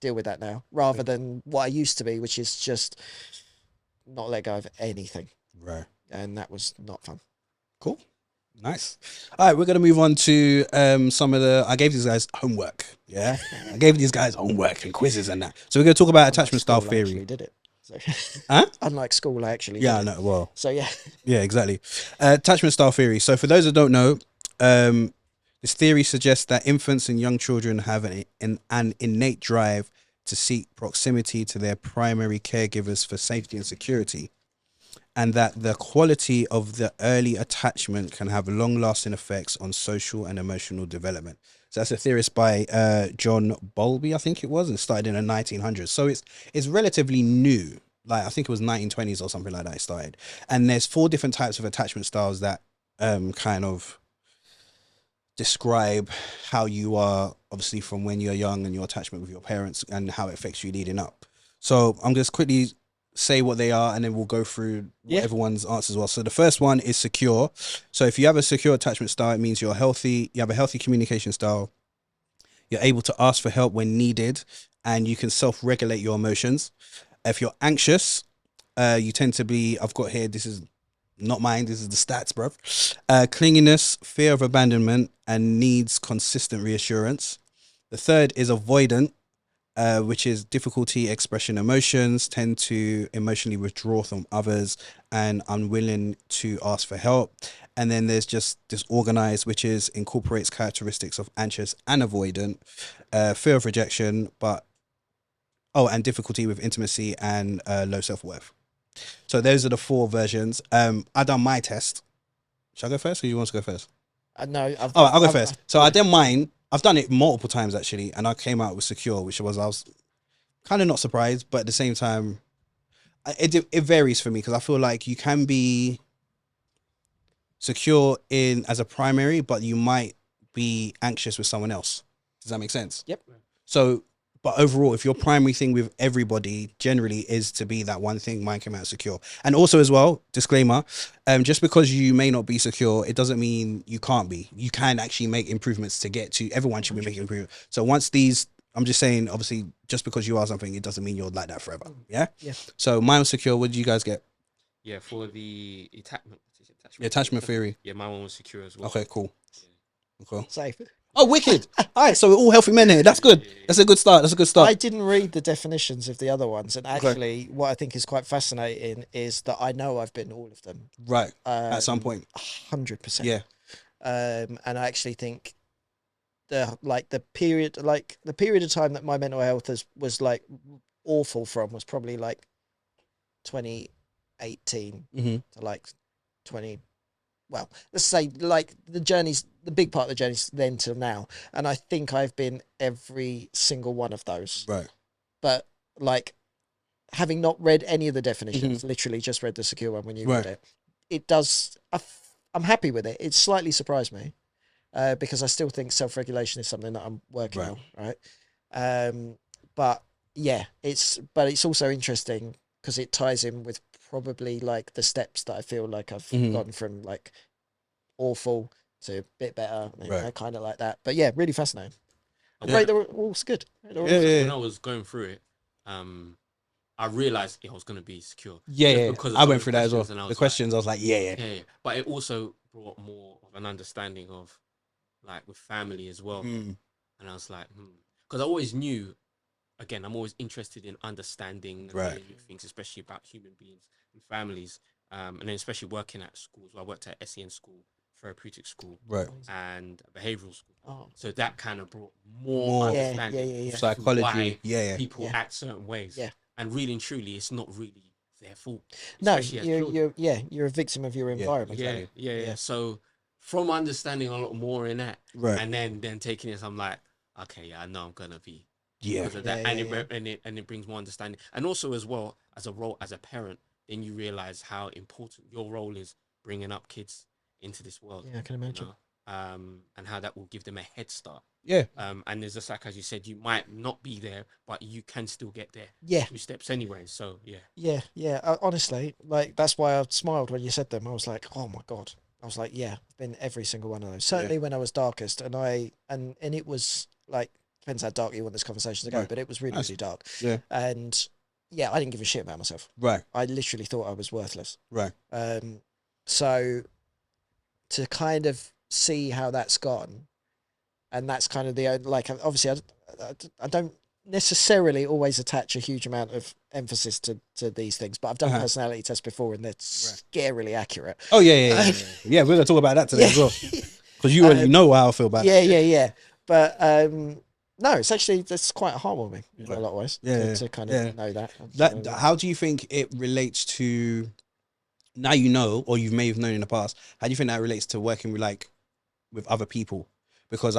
Deal with that now, rather than what I used to be, which is just not let go of anything. Right. And that was not fun. Cool. Nice. All right, we're going to move on to some of I gave these guys homework. Yeah. I gave these guys homework and quizzes and that. So we're going to talk about attachment style theory. I actually did it. So. Huh? Unlike school, I actually did it. Well. So yeah. Yeah, exactly. Attachment style theory. So for those that don't know, this theory suggests that infants and young children have an innate drive to seek proximity to their primary caregivers for safety and security, and that the quality of the early attachment can have long-lasting effects on social and emotional development. So that's a theorist by John Bowlby, I think it was, and started in the 1900s. So it's relatively new. Like, I think it was 1920s or something like that it started. And there's 4 different types of attachment styles that kind of describe how you are, obviously, from when you're young and your attachment with your parents and how it affects you leading up. So I'm just quickly say what they are, and then we'll go through everyone's answers as well. So the first one is secure. So if you have a secure attachment style, it means you're healthy. You have a healthy communication style. You're able to ask for help when needed, and you can self-regulate your emotions. If you're anxious, you tend to be, I've got here, this is not mine, this is the stats, bruv. Clinginess, fear of abandonment, and needs consistent reassurance. The third is avoidant, which is difficulty expressing emotions, tend to emotionally withdraw from others, and unwilling to ask for help. And then there's just disorganized, which is incorporates characteristics of anxious and avoidant, fear of rejection, and difficulty with intimacy and low self-worth. So those are the 4 versions. I done my test. Should I go first, or you want to go first? No. I'll go first. So I done mine. I've done it multiple times actually, and I came out with secure, which I was kind of not surprised, but at the same time, it varies for me, because I feel like you can be secure in as a primary, but you might be anxious with someone else. Does that make sense? Yep. So, but overall, if your primary thing with everybody generally is to be that one thing, mine came out secure. And also as well, disclaimer, just because you may not be secure, it doesn't mean you can't be. You can actually make improvements to get to, everyone should be making improvements. So once these, I'm just saying, obviously, just because you are something, it doesn't mean you're like that forever. Yeah? Yeah. So mine was secure. What did you guys get? Yeah, for the Attachment theory. Yeah, my one was secure as well. Okay, cool. Yeah. Okay. Safe. Oh, wicked. All right, so we're all healthy men here. That's good. That's a good start. That's a good start. I didn't read the definitions of the other ones, and actually, what I think is quite fascinating is that I know I've been all of them. Right. At some point. 100%. Yeah. And I actually think the period of time that my mental health was like awful from was probably like 2018 to like 20. Well, let's say like the big part of the journey's then till now. And I think I've been every single one of those. Right. But like having not read any of the definitions, literally just read the secure one when you read it, it does, I'm happy with it. It slightly surprised me because I still think self-regulation is something that I'm working on. Right. But yeah, it's also interesting because it ties in with probably like the steps that I feel like I've gone from like awful to a bit better, kind of like that. But yeah, really fascinating. Great, they're all good. When I was going through it, I realized I was going to be secure. Yeah. Because I went through that as well. The questions, I was like, yeah. But it also brought more of an understanding of like with family as well. And I was like, because I always knew. Again, I'm always interested in understanding things, especially about human beings and families, and then especially working at schools. I worked at SEN school, therapeutic school, and behavioral school. Oh. So that kind of brought more understanding, psychology, why people act certain ways. Yeah. And really and truly, it's not really their fault. No, you're a victim of your environment. Yeah. So from understanding a lot more in that, and then taking this, I'm like, okay, yeah, I know I'm gonna be. Because of that, and it brings more understanding, and also as well as a role as a parent, then you realize how important your role is bringing up kids into this world. Yeah, I can imagine. You know? And how that will give them a head start. Yeah. And there's just like as you said, you might not be there, but you can still get there. Yeah. 2 steps anyway. So yeah. Yeah. Honestly, like that's why I smiled when you said them. I was like, oh my god. I was like, yeah, I've been every single one of those. Certainly when I was darkest, and it was like. Depends how dark you want this conversation to go, but it was really, really dark. Yeah. And yeah, I didn't give a shit about myself. Right. I literally thought I was worthless. Right. So to kind of see how that's gone, and that's kind of like, obviously I don't necessarily always attach a huge amount of emphasis to these things, but I've done personality tests before and they're scarily accurate. Oh yeah. Yeah, we're going to talk about that today as well. Because you already know how I feel about it. Yeah. But, no, it's quite heartwarming in a lot of ways to kind of know that. How do you think it relates to, now you know, or you may have known in the past, how do you think that relates to working with other people? Because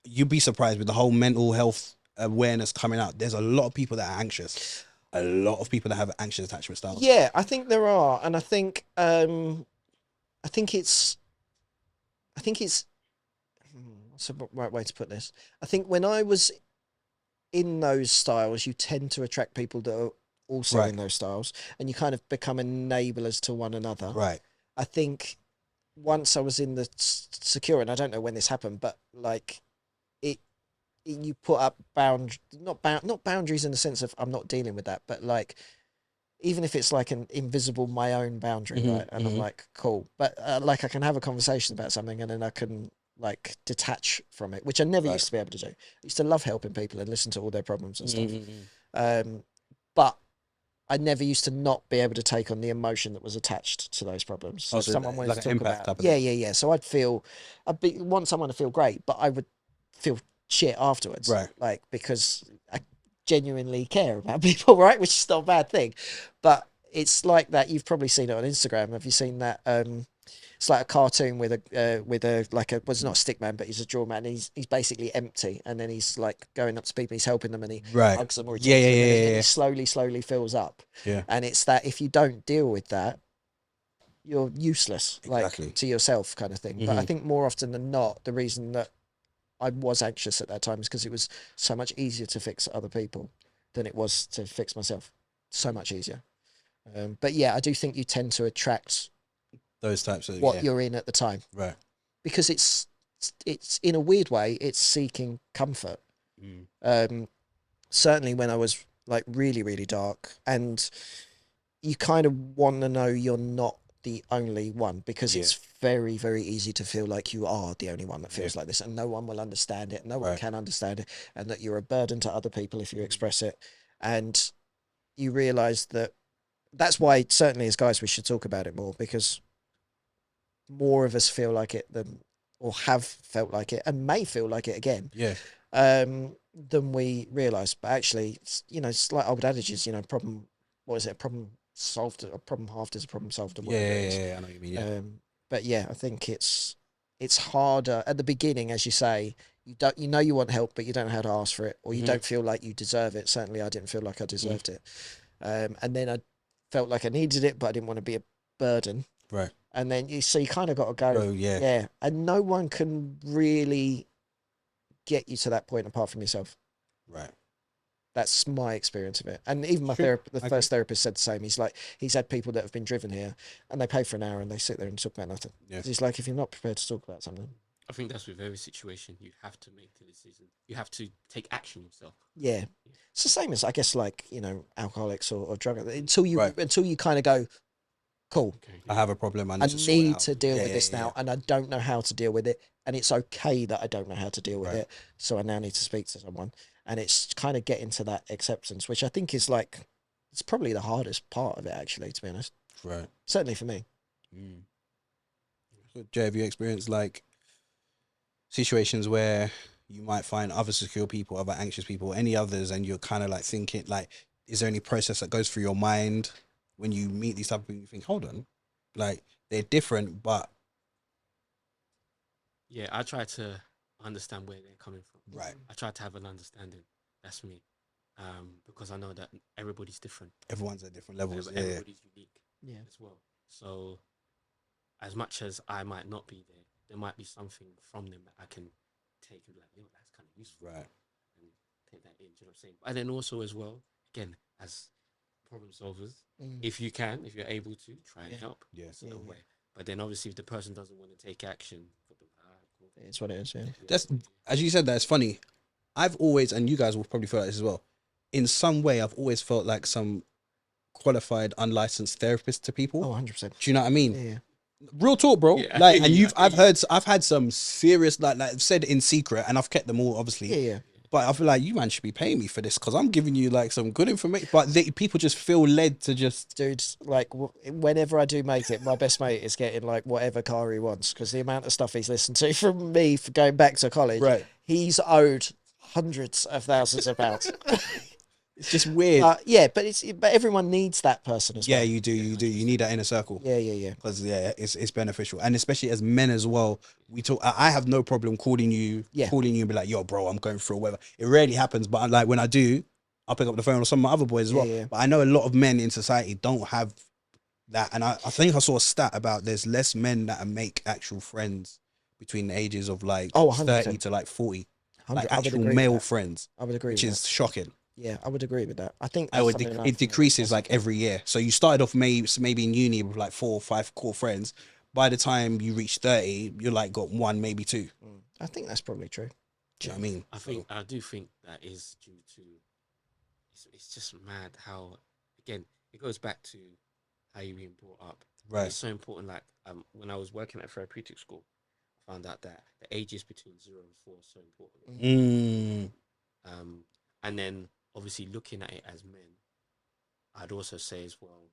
you'd be surprised with the whole mental health awareness coming out. There's a lot of people that are anxious. A lot of people that have anxious attachment styles. Yeah, I think there are. And I think it's what's the right way to put this? I think when I was in those styles, you tend to attract people that are also in those styles, and you kind of become enablers to one another. Right. I think once I was in the secure, and I don't know when this happened, but like you put up not boundaries in the sense of I'm not dealing with that, but like even if it's like an invisible my own boundary, right? And I'm like, cool, but like I can have a conversation about something, and then I can like detach from it, which I never used to be able to do. I used to love helping people and listen to all their problems and stuff. But I never used to not be able to take on the emotion that was attached to those problems. So someone wanted to talk about, yeah. So I'd want someone to feel great, but I would feel shit afterwards, right? Like because I genuinely care about people, right? Which is not a bad thing, but it's like that. You've probably seen it on Instagram. Have you seen that? It's like a cartoon with a well, it's not a stick man, but he's a draw man. And he's basically empty, and then he's like going up to people, he's helping them, and he hugs them or he talks to them, and he slowly fills up. Yeah, and it's that if you don't deal with that, you're useless, like to yourself, kind of thing. But I think more often than not, the reason that I was anxious at that time is because it was so much easier to fix other people than it was to fix myself. So much easier. But yeah, I do think you tend to attract those types of what you're in at the time, right? Because it's in a weird way, it's seeking comfort. Certainly when I was like really, really dark, and you kind of want to know you're not the only one, because it's very, very easy to feel like you are the only one that feels like this, and no one will understand it. No one can understand it, and that you're a burden to other people if you express it. And you realize that's why, certainly as guys, we should talk about it more, because more of us feel like it or have felt like it, and may feel like it again. Than we realise. But actually, it's like old adages, problem, what is it? A problem solved, a problem halved is a problem solved. And I know what you mean. But yeah, I think it's harder at the beginning, as you say. You want help, but you don't know how to ask for it, or you don't feel like you deserve it. Certainly, I didn't feel like I deserved it. And then I felt like I needed it, but I didn't want to be a burden. Right. And then you kind of got to go. Yeah. And no one can really get you to that point apart from yourself. Right. That's my experience of it. And even my first therapist said the same. He's like, he's had people that have been driven here and they pay for an hour and they sit there and talk about nothing. Yeah. He's like, if you're not prepared to talk about something. I think that's with every situation. You have to make the decision. You have to take action yourself. Yeah. It's the same as, I guess, like, alcoholics or drug until you kind of go, cool. I have a problem. I need to deal with this now, and I don't know how to deal with it, and it's okay that I don't know how to deal with it. So I now need to speak to someone, and it's kind of getting to that acceptance, which I think is it's probably the hardest part of it, actually, to be honest. Right. Certainly for me. So, Jay, have you experienced situations where you might find other secure people, other anxious people, any others, and you're kind of thinking is there any process that goes through your mind when you meet these type of people? You think, hold on, they're different, but yeah, I try to understand where they're coming from. Right. I try to have an understanding. That's me, because I know that everybody's different. Everyone's at different levels. Everybody's unique. As well. So, as much as I might not be there might be something from them that I can take and be like, that's kind of useful. Right. And take that in. Do you know what I'm saying? And then also as well, again, as problem solvers, if you're able to try and help. Yes. Way. But then obviously if the person doesn't want to take action, it's what it is. Yeah. That's, as you said, that's funny. I've always, and you guys will probably feel like this as well, in some way I've always felt like some qualified unlicensed therapist to people. 100%. Do you know what I mean? Yeah. Real talk, bro. I've had some serious I've said in secret, and I've kept them all, obviously. Yeah. But I feel like you man should be paying me for this, because I'm giving you some good information. But people just feel led to just... Dude, whenever I do make it, my best mate is getting whatever car he wants, because the amount of stuff he's listened to from me for going back to college, he's owed hundreds of thousands of pounds. It's just weird. But everyone needs that person as well. Yeah, you do. You need that inner circle. Yeah. Because it's beneficial, and especially as men as well. We talk. I have no problem calling you and be like, "Yo, bro, I'm going through whatever." It rarely happens, but when I do, I'll pick up the phone, or some of my other boys as well. Yeah. But I know a lot of men in society don't have that, and I think I saw a stat about there's less men that make actual friends between the ages of 30 to 40, actual male friends. I would agree, which is shocking. Yeah, I would agree with that. I think it decreases every year. So you started off maybe in uni with 4 or 5 core friends. By the time you reach 30, you're got 1, maybe 2. I think that's probably true. Do you know what I mean? I do think that is due to, it's just mad how, again, it goes back to how you're being brought up. Right. It's so important. When I was working at therapeutic school, I found out that the ages between 0 and 4 are so important. And then obviously looking at it as men, I'd also say as well,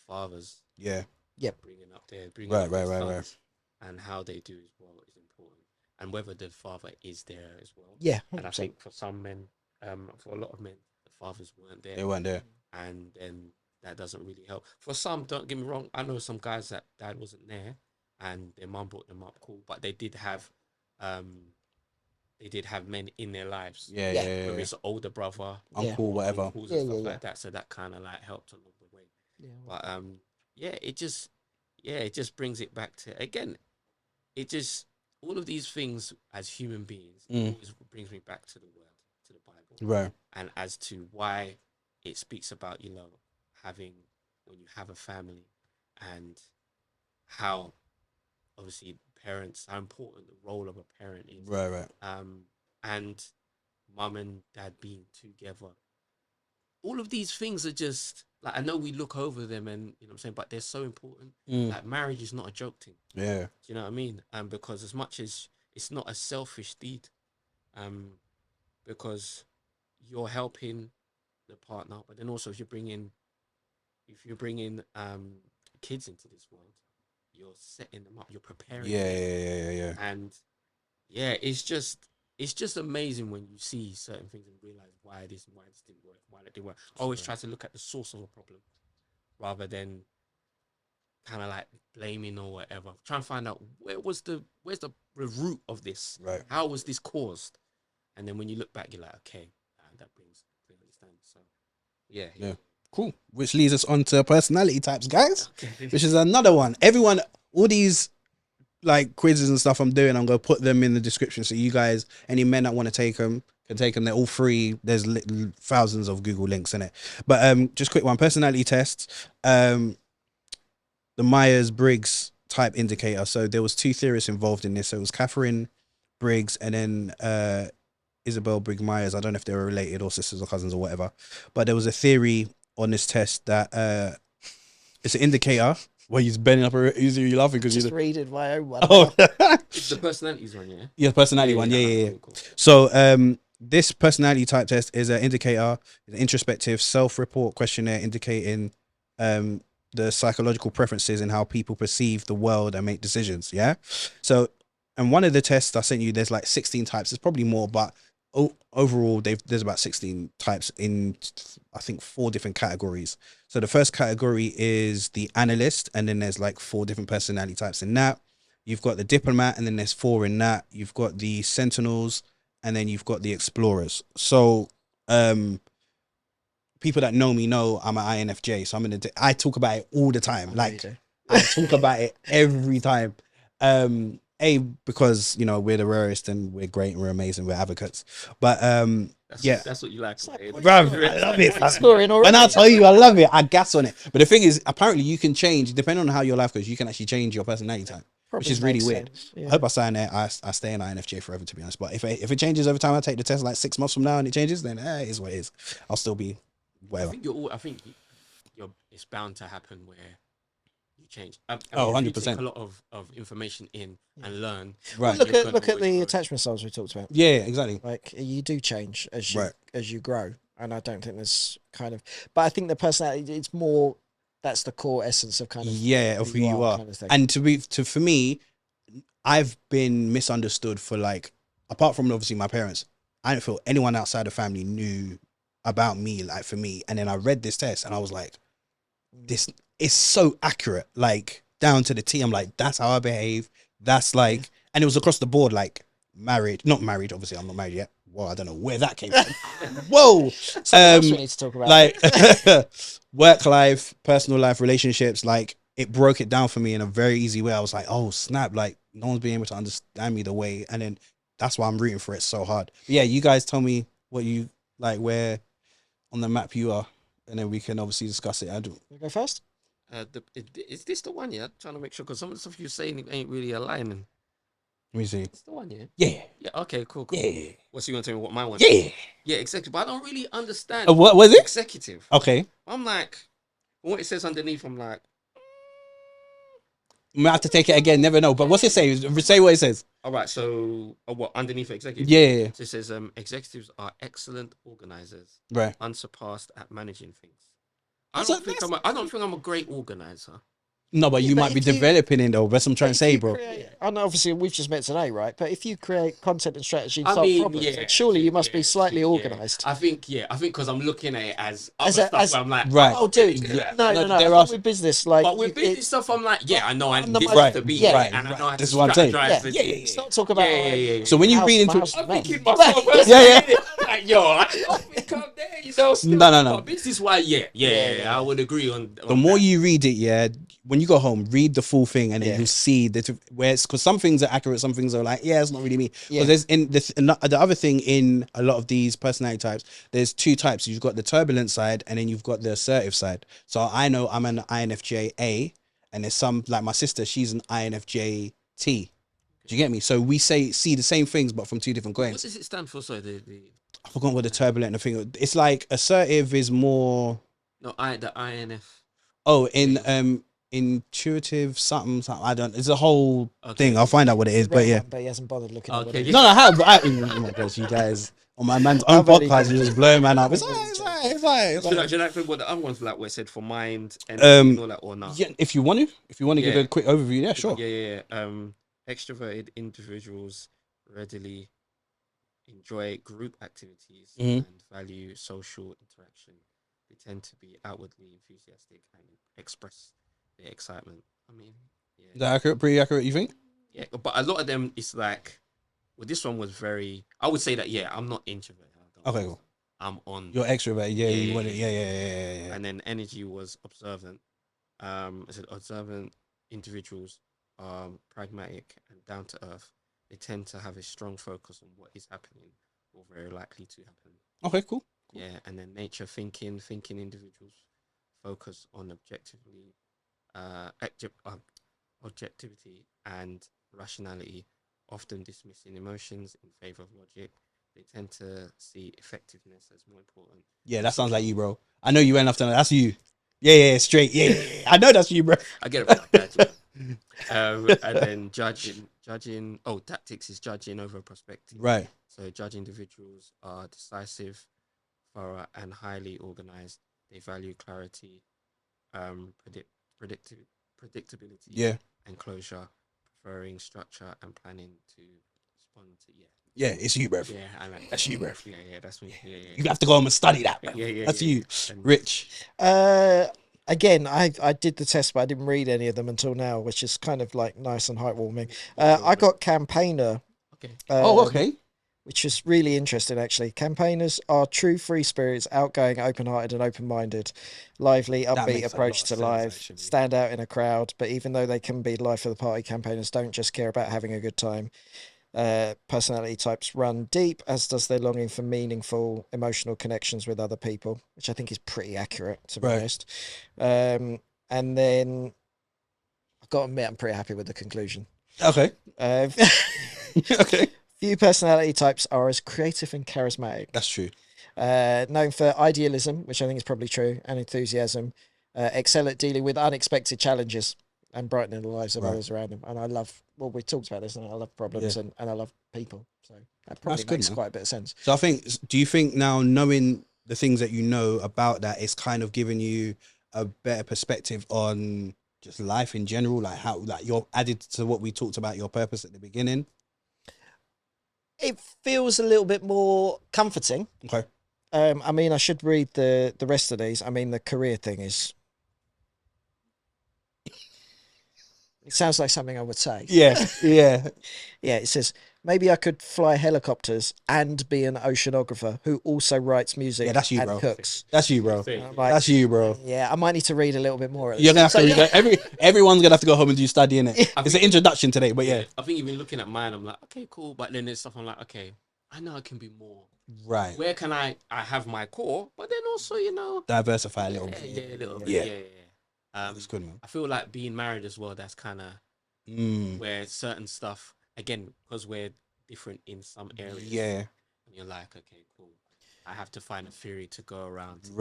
fathers. Yeah. Bringing up their right. And how they do as well is important, and whether the father is there as well. Yeah. 100%. And I think for some men, for a lot of men, the fathers weren't there. They weren't there, and then that doesn't really help. For some, don't get me wrong, I know some guys that dad wasn't there, and their mum brought them up, cool, but they did have men in their lives. Yeah. Whether it's an older brother, uncle, whatever, uncles and stuff like that. So that kind of helped along the way. Yeah. But it just, it just brings it back to, again, it just, all of these things as human beings, it always brings me back to the word, to the Bible. Right. And as to why it speaks about, having, when you have a family, and how, obviously, parents, how important the role of a parent is. Right. And mum and dad being together. All of these things are just, like, I know we look over them and, you know what I'm saying, but they're so important. Like, marriage is not a joke thing. Yeah. Do you know what I mean? Because as much as it's not a selfish deed, because you're helping the partner, but then also if you're bringing kids into this world, you're setting them up, you're preparing them. Yeah. And it's just amazing when you see certain things and realize why this didn't work, why that didn't work. I always try to look at the source of a problem rather than kind of like blaming or whatever. Try and find out where's the root of this? Right. How was this caused? And then when you look back, you're like, okay, that brings clear understanding. So yeah. Cool. Which leads us on to personality types, guys. Okay. Which is another one. Everyone, all these like quizzes and stuff I'm doing, I'm gonna put them in the description so you guys, any men that want to take them, can take them. They're all free. There's thousands of Google links in it. But just quick one, personality tests. The Myers-Briggs type indicator. So there was 2 theorists involved in this. So it was Catherine Briggs and then Isabel Briggs-Myers. I don't know if they were related or sisters or cousins or whatever. But there was a theory on this test that it's an indicator. Well, he's bending up. You laughing because just reading my own one. Oh, it's the personalities one, yeah. Yeah, personality one. Yeah. Cool. So this personality type test is an indicator, an introspective self-report questionnaire indicating the psychological preferences and how people perceive the world and make decisions. Yeah. So, and one of the tests I sent you, there's like 16 types. There's probably more, but overall there's about 16 types in, I think, 4 different categories. So the first category is the analyst, and then there's like 4 different personality types in that. You've got the diplomat, and then there's 4 in that. You've got the sentinels, and then you've got the explorers. So people that know me know I'm an INFJ, so I talk about it all the time. Like I talk about it every time. Because we're the rarest and we're great and we're amazing, we're advocates. But that's what you like. Bruv, I love it. Scoring already. And I'll tell you, I love it. I gas on it. But the thing is, apparently you can change, depending on how your life goes, you can actually change your personality type. Probably, which is really weird. Yeah. I hope I stay in there. I stay in INFJ forever, to be honest. But if it changes over time, I take the test like 6 months from now and it changes, then it is what it is. I'll still be whatever. I think it's bound to happen where you change. 100%. You take a lot of information in and learn. Right. Well, look at the attachment styles we talked about. Yeah, exactly. Like you do change as you grow, and I don't think there's but I think the personality, it's more, that's the core essence of kind of of who you are. Kind of thing. And for me, I've been misunderstood for, like, apart from obviously my parents, I don't feel anyone outside the family knew about me, like, for me. And then I read this test and I was like, this is so accurate, like down to the T. I'm like, that's how I behave. That's like, and it was across the board, like not married. Obviously I'm not married yet. Well, I don't know where that came from. Whoa. Something else we need to talk about. Like work life, personal life, relationships, like it broke it down for me in a very easy way. I was like, oh snap, like no one's being able to understand me the way, and then that's why I'm rooting for it so hard. But yeah, you guys tell me what you like, where on the map you are, and then we can obviously discuss it. You go first? Is this the one? Yeah, I'm trying to make sure, because some of the stuff you're saying ain't really aligning. Let me see. It's the one, yeah? Yeah. Yeah, okay, cool. Yeah. What's you going to tell me what my one is? Yeah. Yeah, executive. But I don't really understand. What was it? Executive. Okay. I'm like, what it says underneath, I'm like, I might have to take it again, never know. But what's it say? Say what it says. All right, so what underneath executive? Yeah. So it says executives are excellent organizers, right? Unsurpassed at managing things. I don't think I'm a great organizer. No, but you might be developing it though. That's what I'm trying to say, bro. And obviously we've just met today, right? But if you create content and strategy and solve problems, surely you must be slightly organised. I think because I'm looking at it as other stuff where I'm like, right. Oh, dude, no. With business, like, but with business stuff, I'm like, I know I need this to be right, and I know how to this is what I'm saying. It's not talk about. So when you read into, I'm thinking myself, like, yo, I don't think I'm there, you know. No. But business wise, I would agree on. The more you read it, when you go home, read the full thing, and then you'll see that where it's, because some things are accurate, some things are like, yeah, it's not really me. Because there's the other thing in a lot of these personality types, there's two types. You've got the turbulent side, and then you've got the assertive side. So I know I'm an INFJ-A, and there's some, like my sister, she's an INFJ-T. Do you get me? So we see the same things, but from two different coins. What does it stand for? Sorry, I forgot what the turbulent thing. It's like assertive is more. No, the INF. Oh, in intuitive something. I don't. It's a whole thing. I'll find out what it is. But yeah, but he hasn't bothered looking. At what it is. No, I have. But oh my gosh, you guys on my man's own podcast, you just blowing man up. It's like. Do you like what the other ones like? What it said for mind and all that, or not? Yeah, if you want to give a quick overview, yeah, sure. Yeah. Extroverted individuals readily enjoy group activities and value social interaction. They tend to be outwardly enthusiastic and express their excitement. I mean, yeah. Is that accurate? Pretty accurate, you think? Yeah, but a lot of them, it's like, well, this one was very. I would say that I'm not introverted. Okay, cool. I'm on. You're extrovert. Yeah, you want it. Yeah. And then energy was observant. I said observant individuals are pragmatic and down to earth. They tend to have a strong focus on what is happening or very likely to happen. Okay, cool. Yeah, and then nature thinking individuals focus on objectivity and rationality, often dismissing emotions in favor of logic. They tend to see effectiveness as more important. Yeah, that sounds like you, bro. I know you went after that. That's you. Yeah, straight. Yeah. I know that's you, bro. I get it like that. And then judging. Oh, tactics is judging over perspective. Right. So judge individuals are decisive, thorough, and highly organized. They value clarity, predictability, and closure, preferring structure and planning to respond to Yeah, it's you, bro. Yeah, I like that's you, bro. Yeah, that's me. Yeah. You have to go home and study that, bro. Yeah. That's you, Rich. Again, I did the test, but I didn't read any of them until now, which is kind of like nice and heartwarming. I got campaigner. Okay. Okay. Which is really interesting, actually. Campaigners are true free spirits, outgoing, open-hearted and open-minded, lively, upbeat approach to life, stand out in a crowd, but even though they can be life of the party, campaigners don't just care about having a good time. Personality types run deep, as does their longing for meaningful emotional connections with other people, which I think is pretty accurate, to be honest. And then I've got to admit, I'm pretty happy with the conclusion. Okay. Okay. Few personality types are as creative and charismatic. That's true. Known for idealism, which I think is probably true, and enthusiasm. Excel at dealing with unexpected challenges and brightening the lives of others around them. And I love, well, we talked about this, and I love problems and I love people. So that probably makes quite a bit of sense. So do you think now, knowing the things that you know about that, it's kind of giving you a better perspective on just life in general? Like how, like you're added to what we talked about, your purpose at the beginning? It feels a little bit more comforting. Okay. I mean, I should read the rest of these. I mean, the career thing is... It sounds like something I would say. Yeah. Yeah, it says, maybe I could fly helicopters and be an oceanographer who also writes music and cooks. That's you, bro. Like, that's you, bro. Yeah, I might need to read a little bit more. You're going to have to read everyone's going to have to go home and do studying it. It's an introduction today, but yeah. I think even looking at mine, I'm like, okay, cool. But then there's stuff I'm like, okay, I know I can be more. Right. Where can I have my core, but then also, diversify a little bit. Yeah, a little bit. Yeah. It's good, man. I feel like being married as well, that's kind of where certain stuff, again, because we're different in some areas. Yeah. And you're like, okay, cool. I have to find a theory to go around to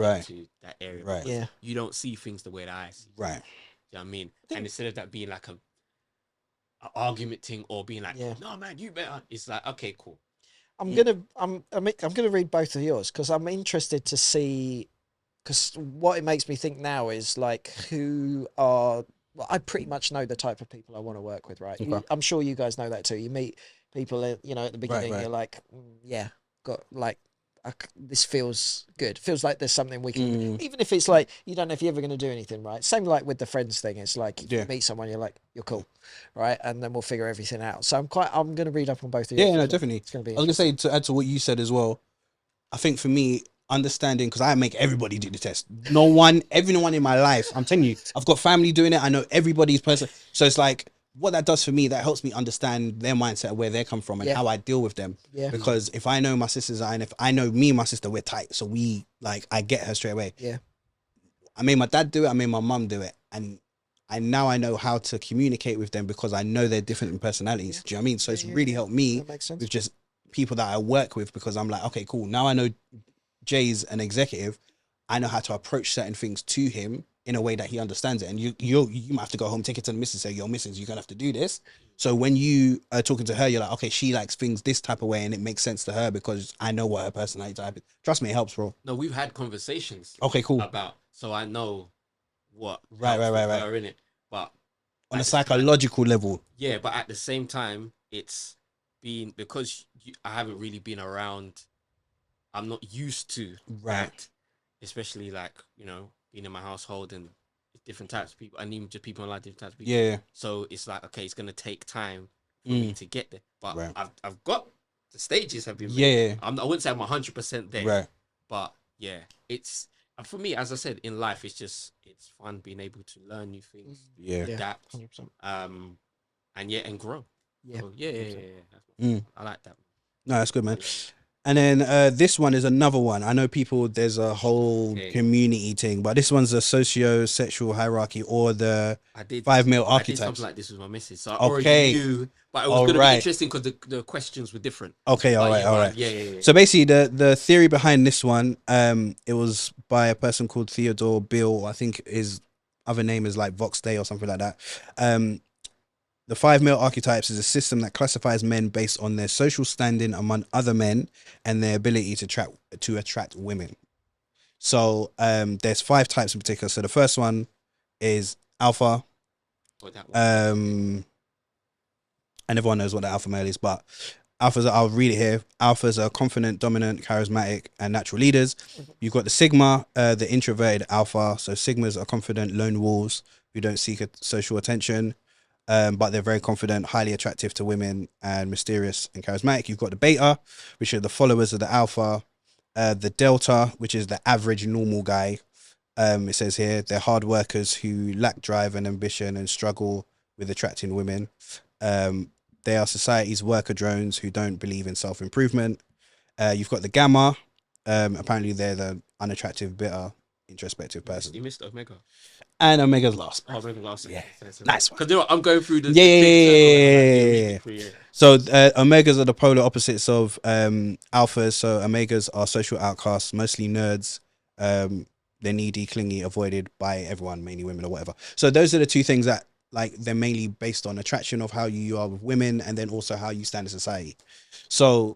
that area. Right. Yeah. You don't see things the way that I see. Right. You know what I mean? And instead of that being like an argument thing or being like, no, man, you better. It's like, okay, cool. I'm gonna read both of yours because I'm interested to see, because what it makes me think now is like I pretty much know the type of people I want to work with, right? Okay. I'm sure you guys know that too. You meet people, at the beginning, you're like, this feels good. Feels like there's something we can, even if it's like, you don't know if you're ever going to do anything, right? Same like with the friends thing. It's like, you meet someone, you're like, you're cool, right? And then we'll figure everything out. So I'm going to read up on both of you. Yeah, no, definitely. It's going to be I was going to say, to add to what you said as well, I think for me, understanding, because I make everybody do the test. Everyone in my life, I'm telling you, I've got family doing it. I know everybody's person. So it's like, what that does for me, that helps me understand their mindset, where they come from, and how I deal with them. Yeah. Because if I know my sisters and if I know me and my sister, we're tight. So we, like, I get her straight away. Yeah. I made my dad do it. I made my mum do it. And I know how to communicate with them because I know they're different in personalities. Yeah. Do you know what I mean? So it's really helped me with just people that I work with, because I'm like, okay, cool. Now I know Jay's an executive. I know how to approach certain things to him in a way that he understands it. And you might have to go home, take it to the missus, say, yo, missus, you're gonna have to do this. So when you are talking to her, you're like, okay, she likes things this type of way, and it makes sense to her because I know what her personality type is. Trust me, it helps, bro. No, we've had conversations. Okay, cool. About, so I know what right are in it, but on a psychological level. Yeah, but at the same time, it's been because I haven't really been around. I'm not used to that, especially like, you know, being in my household and different types of people, and even just people like different types of people. Yeah. So it's like, okay, it's gonna take time for me to get there, but I've got the stages have been. Yeah. I wouldn't say I'm 100% there. Right. But yeah, it's. And for me, as I said, in life, it's fun being able to learn new things, adapt, 100%. And grow. Yeah, so, yeah. I like that. No, that's good, man. And then this one is another one. I know there's a whole community thing, but this one's a socio-sexual hierarchy, or the 5 male archetypes. I did something like this with my missus, so I already knew, but it was going to be interesting because the questions were different. Okay, all right. Yeah. So basically, the theory behind this one, it was by a person called Theodore Bill. I think his other name is like Vox Day or something like that. The 5 male archetypes is a system that classifies men based on their social standing among other men and their ability to attract women. So there's 5 types in particular. So the first one is alpha. And everyone knows what the alpha male is, but alphas, I'll read it here. Alphas are confident, dominant, charismatic, and natural leaders. You've got the sigma, the introverted alpha. So sigmas are confident lone wolves who don't seek social attention. But they're very confident, highly attractive to women, and mysterious and charismatic. You've got the beta, which are the followers of the alpha. The delta, which is the average normal guy. It says here, they're hard workers who lack drive and ambition and struggle with attracting women. They are society's worker drones who don't believe in self-improvement. You've got the gamma. Apparently they're the unattractive, bitter, introspective person. You missed Omega. And Omega's last. Oh, Omega's last. Yeah. Nice one. Because you know, I'm going through the yeah. So Omegas are the polar opposites of alphas. So Omegas are social outcasts, mostly nerds. They're needy, clingy, avoided by everyone, mainly women or whatever. So those are the 2 things that, like, they're mainly based on attraction of how you are with women, and then also how you stand in society. So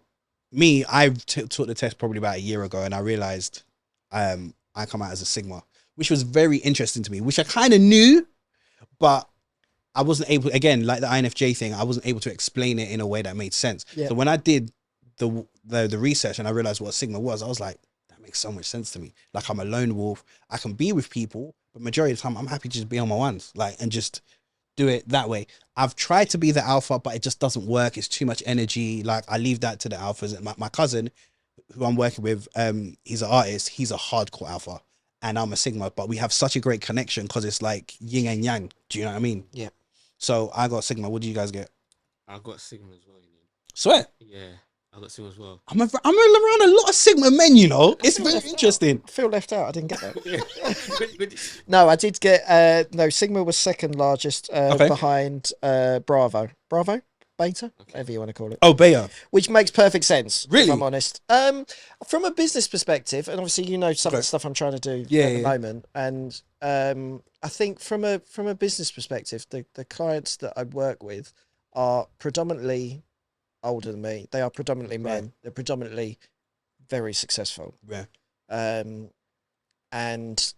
me, I took the test probably about a year ago, and I realized I come out as a sigma, which was very interesting to me, which I kind of knew, but I wasn't able, again, like the INFJ thing, I wasn't able to explain it in a way that made sense. Yeah. So when I did the research and I realized what sigma was, I was like, that makes so much sense to me. Like, I'm a lone wolf. I can be with people, but majority of the time I'm happy to just be on my ones, like, and just do it that way. I've tried to be the alpha, but it just doesn't work. It's too much energy. Like, I leave that to the alphas. And my cousin, who I'm working with, he's an artist. He's a hardcore alpha. And I'm a sigma, but we have such a great connection because it's like yin and yang. Do you know what I mean? Yeah. So I got sigma. What do you guys get? I got sigma as well. You know? Swear? Yeah, I got sigma as well. I'm around a lot of sigma men, you know. It's very interesting. I feel left out. I didn't get that. No, I did get. No, sigma was second largest behind Bravo. Bravo? Beta, whatever you want to call it. Oh, beta. Which makes perfect sense, really, if I'm honest. From a business perspective, and obviously you know some of the stuff I'm trying to do at the moment, and I think from a business perspective, the clients that I work with are predominantly older than me. They are predominantly men. They're predominantly very successful. Yeah. And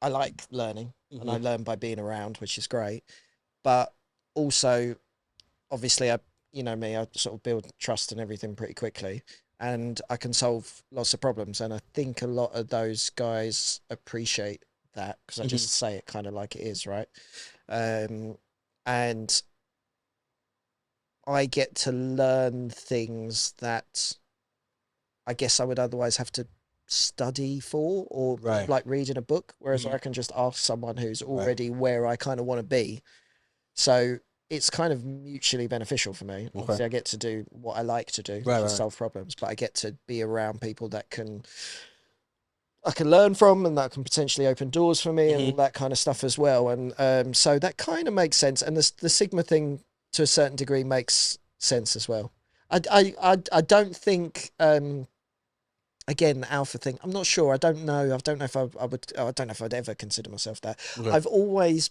I like learning, and I learn by being around, which is great. But also, obviously, you know me, I sort of build trust and everything pretty quickly, and I can solve lots of problems. And I think a lot of those guys appreciate that, because I just say it kind of like it is, right? And I get to learn things that I guess I would otherwise have to study for or like reading a book, whereas I can just ask someone who's already where I kind of want to be. So it's kind of mutually beneficial for me. Obviously, I get to do what I like to do, which is solve problems, but I get to be around people that I can learn from and that can potentially open doors for me and all that kind of stuff as well. And so that kind of makes sense. And the Sigma thing to a certain degree makes sense as well. I don't think, again, the alpha thing, I'm not sure. I don't know. I don't know if I don't know if I'd ever consider myself that. I've always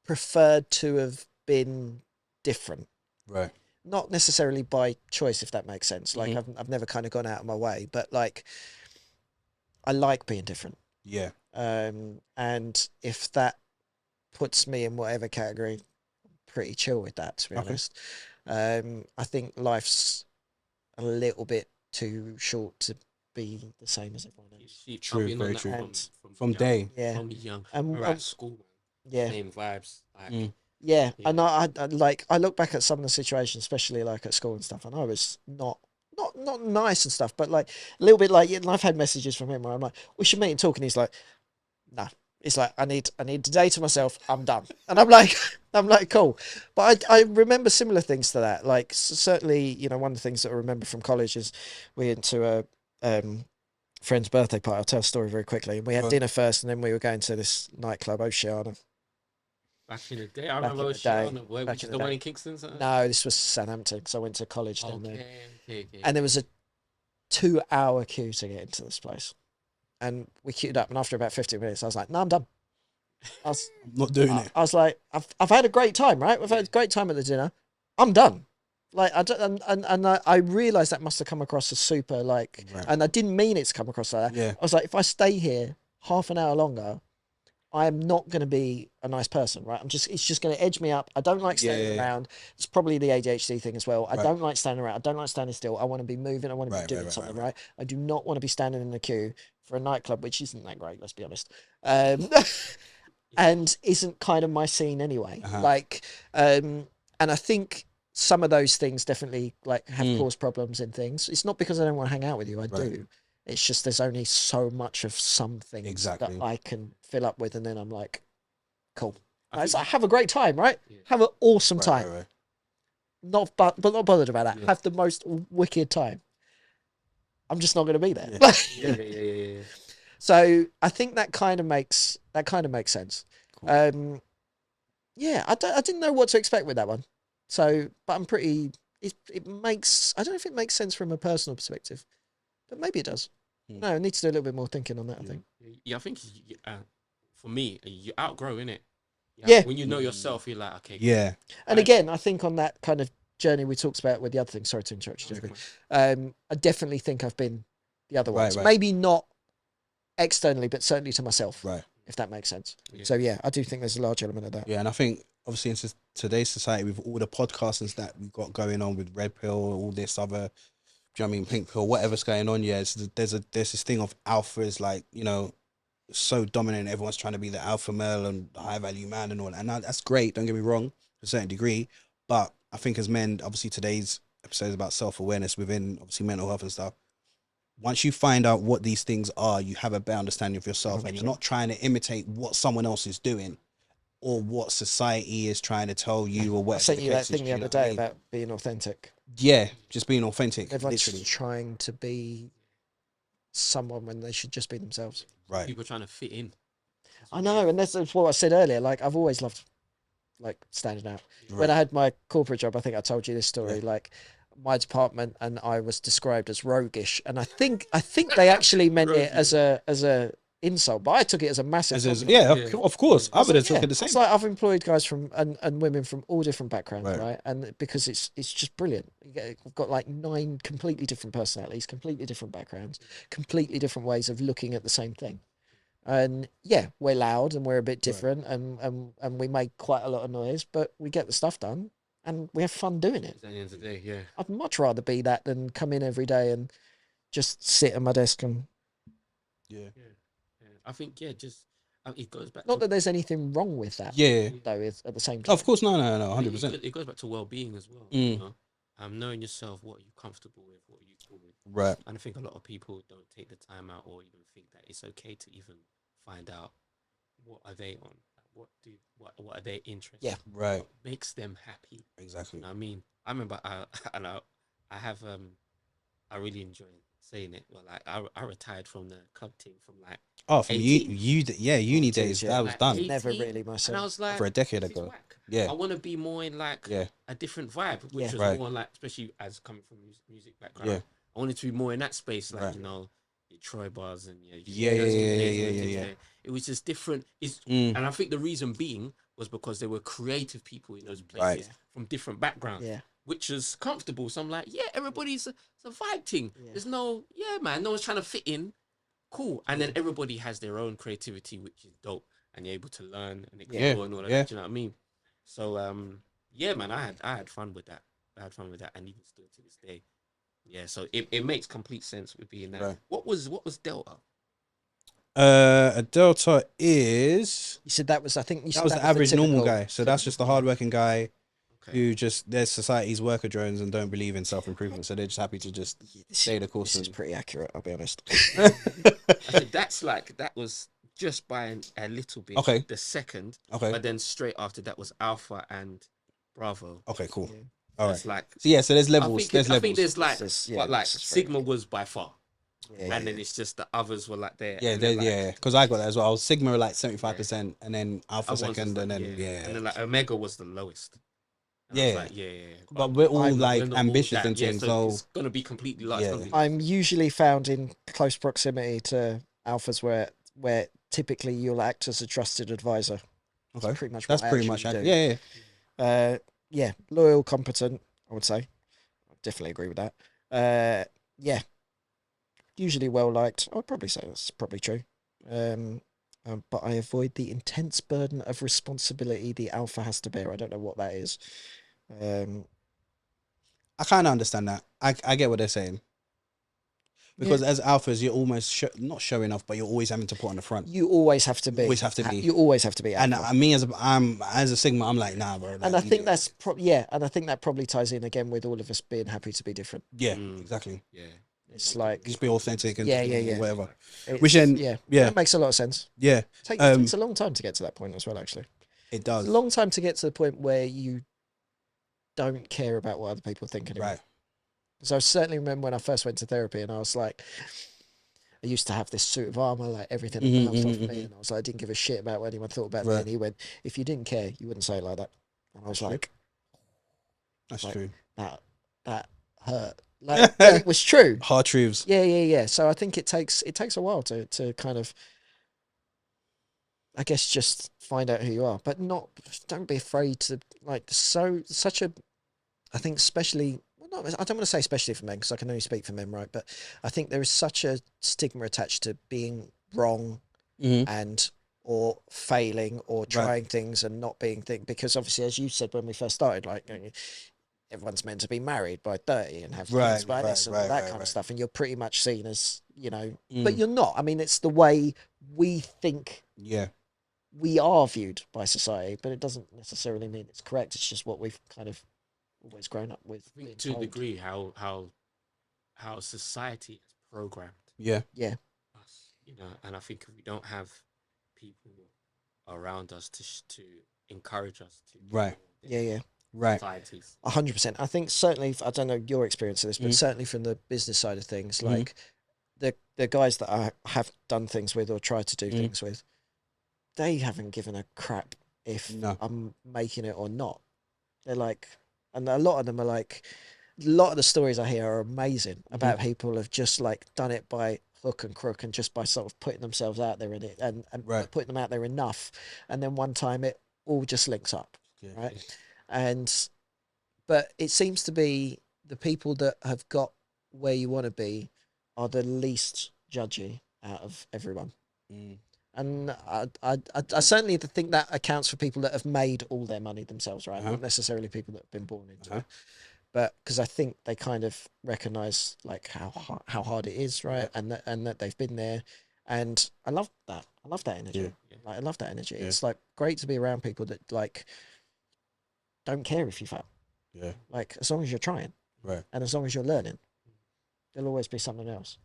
preferred to have been different. Right. Not necessarily by choice, if that makes sense. Like I've never kind of gone out of my way, but like I like being different. Yeah. And if that puts me in whatever category, I'm pretty chill with that, to be honest. I think life's a little bit too short to be the same as everyone else. True, very true. From day. Yeah. From young. We're at school, man. Yeah. Same vibes. Like, yeah. And I look back at some of the situations, especially like at school and stuff, and I was not nice and stuff, but like a little bit like, and I've had messages from him where I'm like, we should meet and talk, and he's like, nah. It's like, I need the day to myself. I'm done. And I'm like, cool. But I remember similar things to that. Like certainly, you know, one of the things that I remember from college is we went to a friend's birthday party. I'll tell a story very quickly. We had dinner first, and then we were going to this nightclub, Oceana. Back in the day, I remember Oceana. Which is the one in Kingston? No, this was Southampton, because I went to college down there. Okay. And there was a 2-hour queue to get into this place. And we queued up, and after about 15 minutes, I was like, no, I'm done. I'm not doing it. I was like, I've had a great time, right? We've had a great time at the dinner. I'm done. Like, I realised that must have come across as super, like, and I didn't mean it to come across like that. Yeah. I was like, if I stay here half an hour longer, I am not going to be a nice person, right? It's just going to edge me up. I don't like standing around. It's probably the ADHD thing as well. I don't like standing around. I don't like standing still. I want to be moving. I want to be doing something, right? I do not want to be standing in the queue for a nightclub, which isn't that great, let's be honest. And isn't kind of my scene anyway. Like, and I think some of those things definitely like have caused problems in things. It's not because I don't want to hang out with you. I do. It's just there's only so much of something that I can fill up with, and then I'm like, cool. I have a great time, right? Yeah. Have an awesome time. Right. Not bothered about that. Yeah. Have the most wicked time. I'm just not going to be there. Yeah. So I think that kind of makes sense. Cool. I didn't know what to expect with that one. So, but I'm pretty. It makes. I don't know if it makes sense from a personal perspective, but maybe it does. No, I need to do a little bit more thinking on that, I think. Yeah, I think for me, you outgrow, innit? Yeah. When you know yourself, you're like, okay. Yeah. And again, I think on that kind of journey we talked about with the other thing, sorry to interrupt you, I definitely think I've been the other ones. Right. Maybe not externally, but certainly to myself. Right. If that makes sense. Yeah. So yeah, I do think there's a large element of that. Yeah, and I think obviously in today's society with all the podcasters that we've got going on with Red Pill, all this other, do you know what I mean, Pink Pill, whatever's going on, there's this thing of alpha is like, you know, so dominant. Everyone's trying to be the alpha male and high value man and all that. And that's great, don't get me wrong, to a certain degree. But I think as men, obviously today's episode is about self-awareness within obviously mental health and stuff. Once you find out what these things are, you have a better understanding of yourself, 100%. And you're not trying to imitate what someone else is doing or what society is trying to tell you or what. I sent you that thing the other day about being authentic. Yeah, just being authentic. Everyone's literally trying to be someone when they should just be themselves. Right. People trying to fit in. I know, and that's what I said earlier. Like, I've always loved like standing out. Right. When I had my corporate job, I think I told you this story. Yeah. Like, my department and I was described as roguish, and I think they actually meant it as a insult, but I took it as a massive of course. I would have taken the same. It's like I've employed guys from and women from all different backgrounds, right? And because it's just brilliant. We've got like 9 completely different personalities, completely different backgrounds, completely different ways of looking at the same thing. And yeah, we're loud and we're a bit different, and we make quite a lot of noise, but we get the stuff done and we have fun doing it. At the end of the day, yeah. I'd much rather be that than come in every day and just sit at my desk and I think just it goes back. Not that there's anything wrong with that. Yeah. Though, at the same time. Of course, no, 100%. It goes back to well-being as well. You know? knowing yourself, what are you comfortable with, what are you cool with. Right. And I think a lot of people don't take the time out or even think that it's okay to even find out what are they on, what are they interested Yeah. in, Right. what makes them happy. Exactly. You know what I mean, I remember I have I really enjoy saying it. Well, like I retired from the club team from like From 18. uni days. Yeah. That was Like done 18, Never really and I myself. was like, for a decade this is ago. whack. Yeah. I want to be more in like a different vibe, which Yeah. was Right. more like, especially as coming from music background. Yeah. I wanted to be more in that space, like Right. you know, your Troy bars and Yeah. It was just different. Mm. And I think the reason being was because there were creative people in those places Right. from different backgrounds, Yeah. which was comfortable. So I'm like, yeah, everybody's it's a vibe thing. Yeah. There's no, man, no one's trying to fit in. Cool. And then everybody has their own creativity, which is dope, and you're able to learn and explore and all of that. Do you know what I mean? So yeah, man, I had fun with that. And even still to this day. Yeah, so it makes complete sense with being that. Right. What was Delta? A Delta is You said that was, I think you said that was the average normal guy. So that's just the hardworking guy who just there's society's worker drones and don't believe in self-improvement. So they're just happy to just stay the course. This is pretty accurate, I'll be honest. I said that was just by a little bit. Okay. The second. Okay. But then straight after that was Alpha and Bravo. Okay, cool. Yeah. All right. It's like, So there's levels. I think levels. there's like, but like this is Sigma very- was by far. Yeah, And then it's just the others were like there. Yeah, and then, like, because I got that as well. I was Sigma like 75%, and then Alpha others was second, like, and then and then like Omega was the lowest. And I Yeah. was like, yeah. But we're all I'm- like we're not all ambitious that. and things. So it's gonna be completely like. Yeah. I'm usually found in close proximity to alphas where typically you'll act as a trusted advisor. okay, That's pretty much that's what I pretty much actually it. do. Yeah. Yeah, loyal, competent, I would say. I definitely agree with that. Yeah, usually well liked. I would probably say that's probably true. But I avoid the intense burden of responsibility the alpha has to bear. I don't know what that is. I kind of understand that. I get what they're saying. Because as alphas, you're almost not showing off, but you're always having to put on the front. You always have to be. Always have to be. You always have to be. And alpha. me as a Sigma, I'm like, nah, bro. Like, And I think that's and I think that probably ties in again with all of us being happy to be different. yeah, exactly. Yeah. It's like Just be authentic and whatever. it's- Which then, yeah, yeah. that makes a lot of sense. Yeah, It takes a long time to get to that point as well. Actually, it does. it's a long time to get to the point where you don't care about what other people think anymore. Right. So I certainly remember when I first went to therapy, and I was like, I used to have this suit of armor, like everything that bounced off me, and I was like, I didn't give a shit about what anyone thought about me. Right. And he went, "If you didn't care, you wouldn't say it like that." And I was like, That's like, true. that hurt. Like it was true. Hard truths. Yeah. So I think it takes a while to kind of, I guess, just find out who you are, but don't be afraid to such a, I think especially, well, not, I don't want to say especially for men because I can only speak for men, right? But I think there is such a stigma attached to being wrong and or failing or trying things and not being because obviously, as you said when we first started, like, everyone's meant to be married by 30 and have kids by this and all that kind of stuff. And you're pretty much seen as, but you're not. I mean, it's the way we think we are viewed by society, but it doesn't necessarily mean it's correct. It's just what we've kind of always grown up with. I think to a degree how society is programmed Yeah. us, and I think if we don't have people around us to encourage us to Right. Right. societies. 100%. I think certainly, I don't know your experience of this, but certainly from the business side of things, like the guys that I have done things with or tried to do things with, they haven't given a crap if I'm making it or not. They're like, and a lot of them are like, a lot of the stories I hear are amazing about people have just like done it by hook and crook and just by sort of putting themselves out there in it and putting them out there enough. And then one time it all just links up. Yeah. Right. But it seems to be the people that have got where you want to be are the least judgy out of everyone. And I certainly think that accounts for people that have made all their money themselves, right? Not necessarily people that have been born into it. But because I think they kind of recognise like how hard it is, right? And that they've been there. And I love that. I love that energy. Like, I love that energy. It's like great to be around people that like don't care if you fail. Yeah. Like as long as you're trying. Right. And as long as you're learning, there'll always be something else.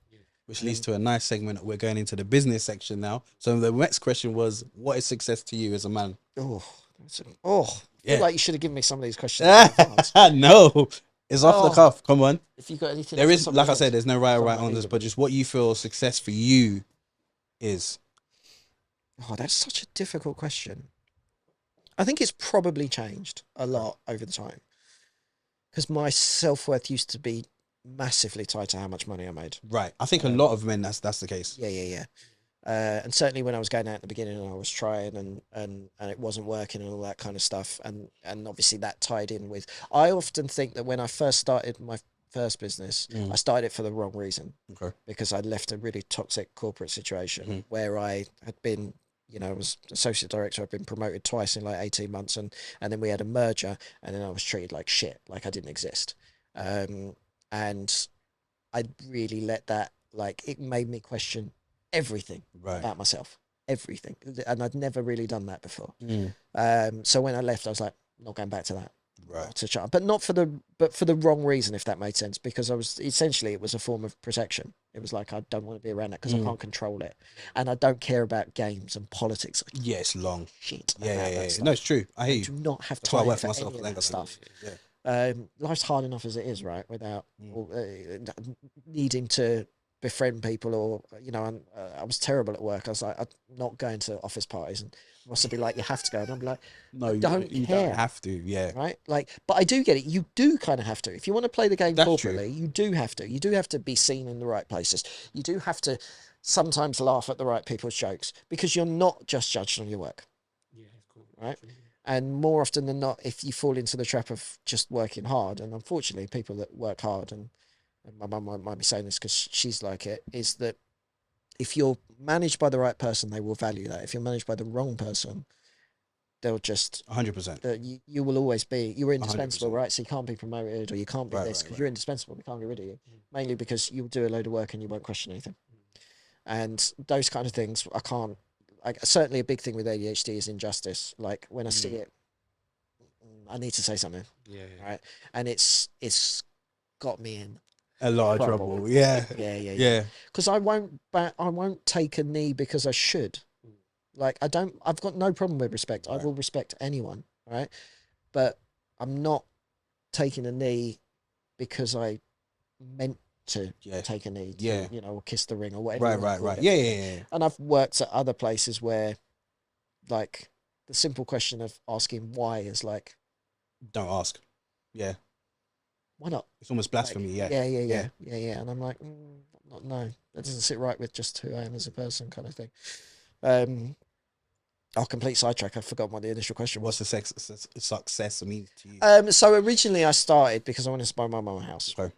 Which leads to a nice segment. We're going into the business section now. So the next question was, what is success to you as a man? I feel like you should have given me some of these questions. No, it's off the cuff. Come on. If you got anything, there is, like I said, there's no right or right on this, but just what you feel success for you is. Oh, that's such a difficult question. I think it's probably changed a lot over the time, because my self-worth used to be massively tied to how much money I made. Right. I think a lot of men, that's the case. Yeah. And certainly when I was going out at the beginning and I was trying and it wasn't working and all that kind of stuff. And obviously that tied in with, I often think that when I first started my first business, I started it for the wrong reason. Okay. Because I'd left a really toxic corporate situation where I had been, I was associate director. I'd been promoted twice in like 18 months. And then we had a merger and then I was treated like shit, like I didn't exist. And I really let that, it made me question everything about myself, everything. And I'd never really done that before. So when I left, I was like, not going back to that. Right. To try, but for the wrong reason, if that made sense, because I was it was a form of protection. It was like, I don't want to be around that because I can't control it. And I don't care about games and politics. Yeah, it's long. Shit. Yeah. No, it's true. I hear you. Do not have That's time why I work for myself. any of that stuff. Yeah. Life's hard enough as it is, right? Without needing to befriend people, or I was terrible at work. I was like, I'm not going to office parties, and Ross would be like, you have to go, and I'm like, no, you don't have to. Yeah, right. But I do get it. You do kind of have to if you want to play the game corporately. You do have to. You do have to be seen in the right places. You do have to sometimes laugh at the right people's jokes, because you're not just judged on your work. Yeah, cool. Right. And more often than not, if you fall into the trap of just working hard, and unfortunately people that work hard, and my mum might be saying this because she's like it, is that if you're managed by the right person, they will value that. If you're managed by the wrong person, they'll just 100%. You will always be, you're indispensable, 100%. right? So you can't be promoted, or you can't be this because you're indispensable. We can't get rid of you, mainly because you'll do a load of work and you won't question anything. And those kind of things, I can't. Certainly a big thing with ADHD is injustice. Like when I see it, I need to say something. Yeah. Right. And it's got me in a lot of trouble. Yeah. Because I won't take a knee because I should. Like I've got no problem with respect. I will respect anyone. Right. But I'm not taking a knee because I meant to take a knee to, or kiss the ring or whatever. Right. Yeah. And I've worked at other places where, like, the simple question of asking why is like, don't ask. Yeah. Why not? It's almost blasphemy. Yeah. And I'm like, no, that doesn't sit right with just who I am as a person, kind of thing. I'll complete sidetrack. I forgot what the initial question was. What's the success mean to you? So originally I started because I wanted to buy my mum a house. Okay.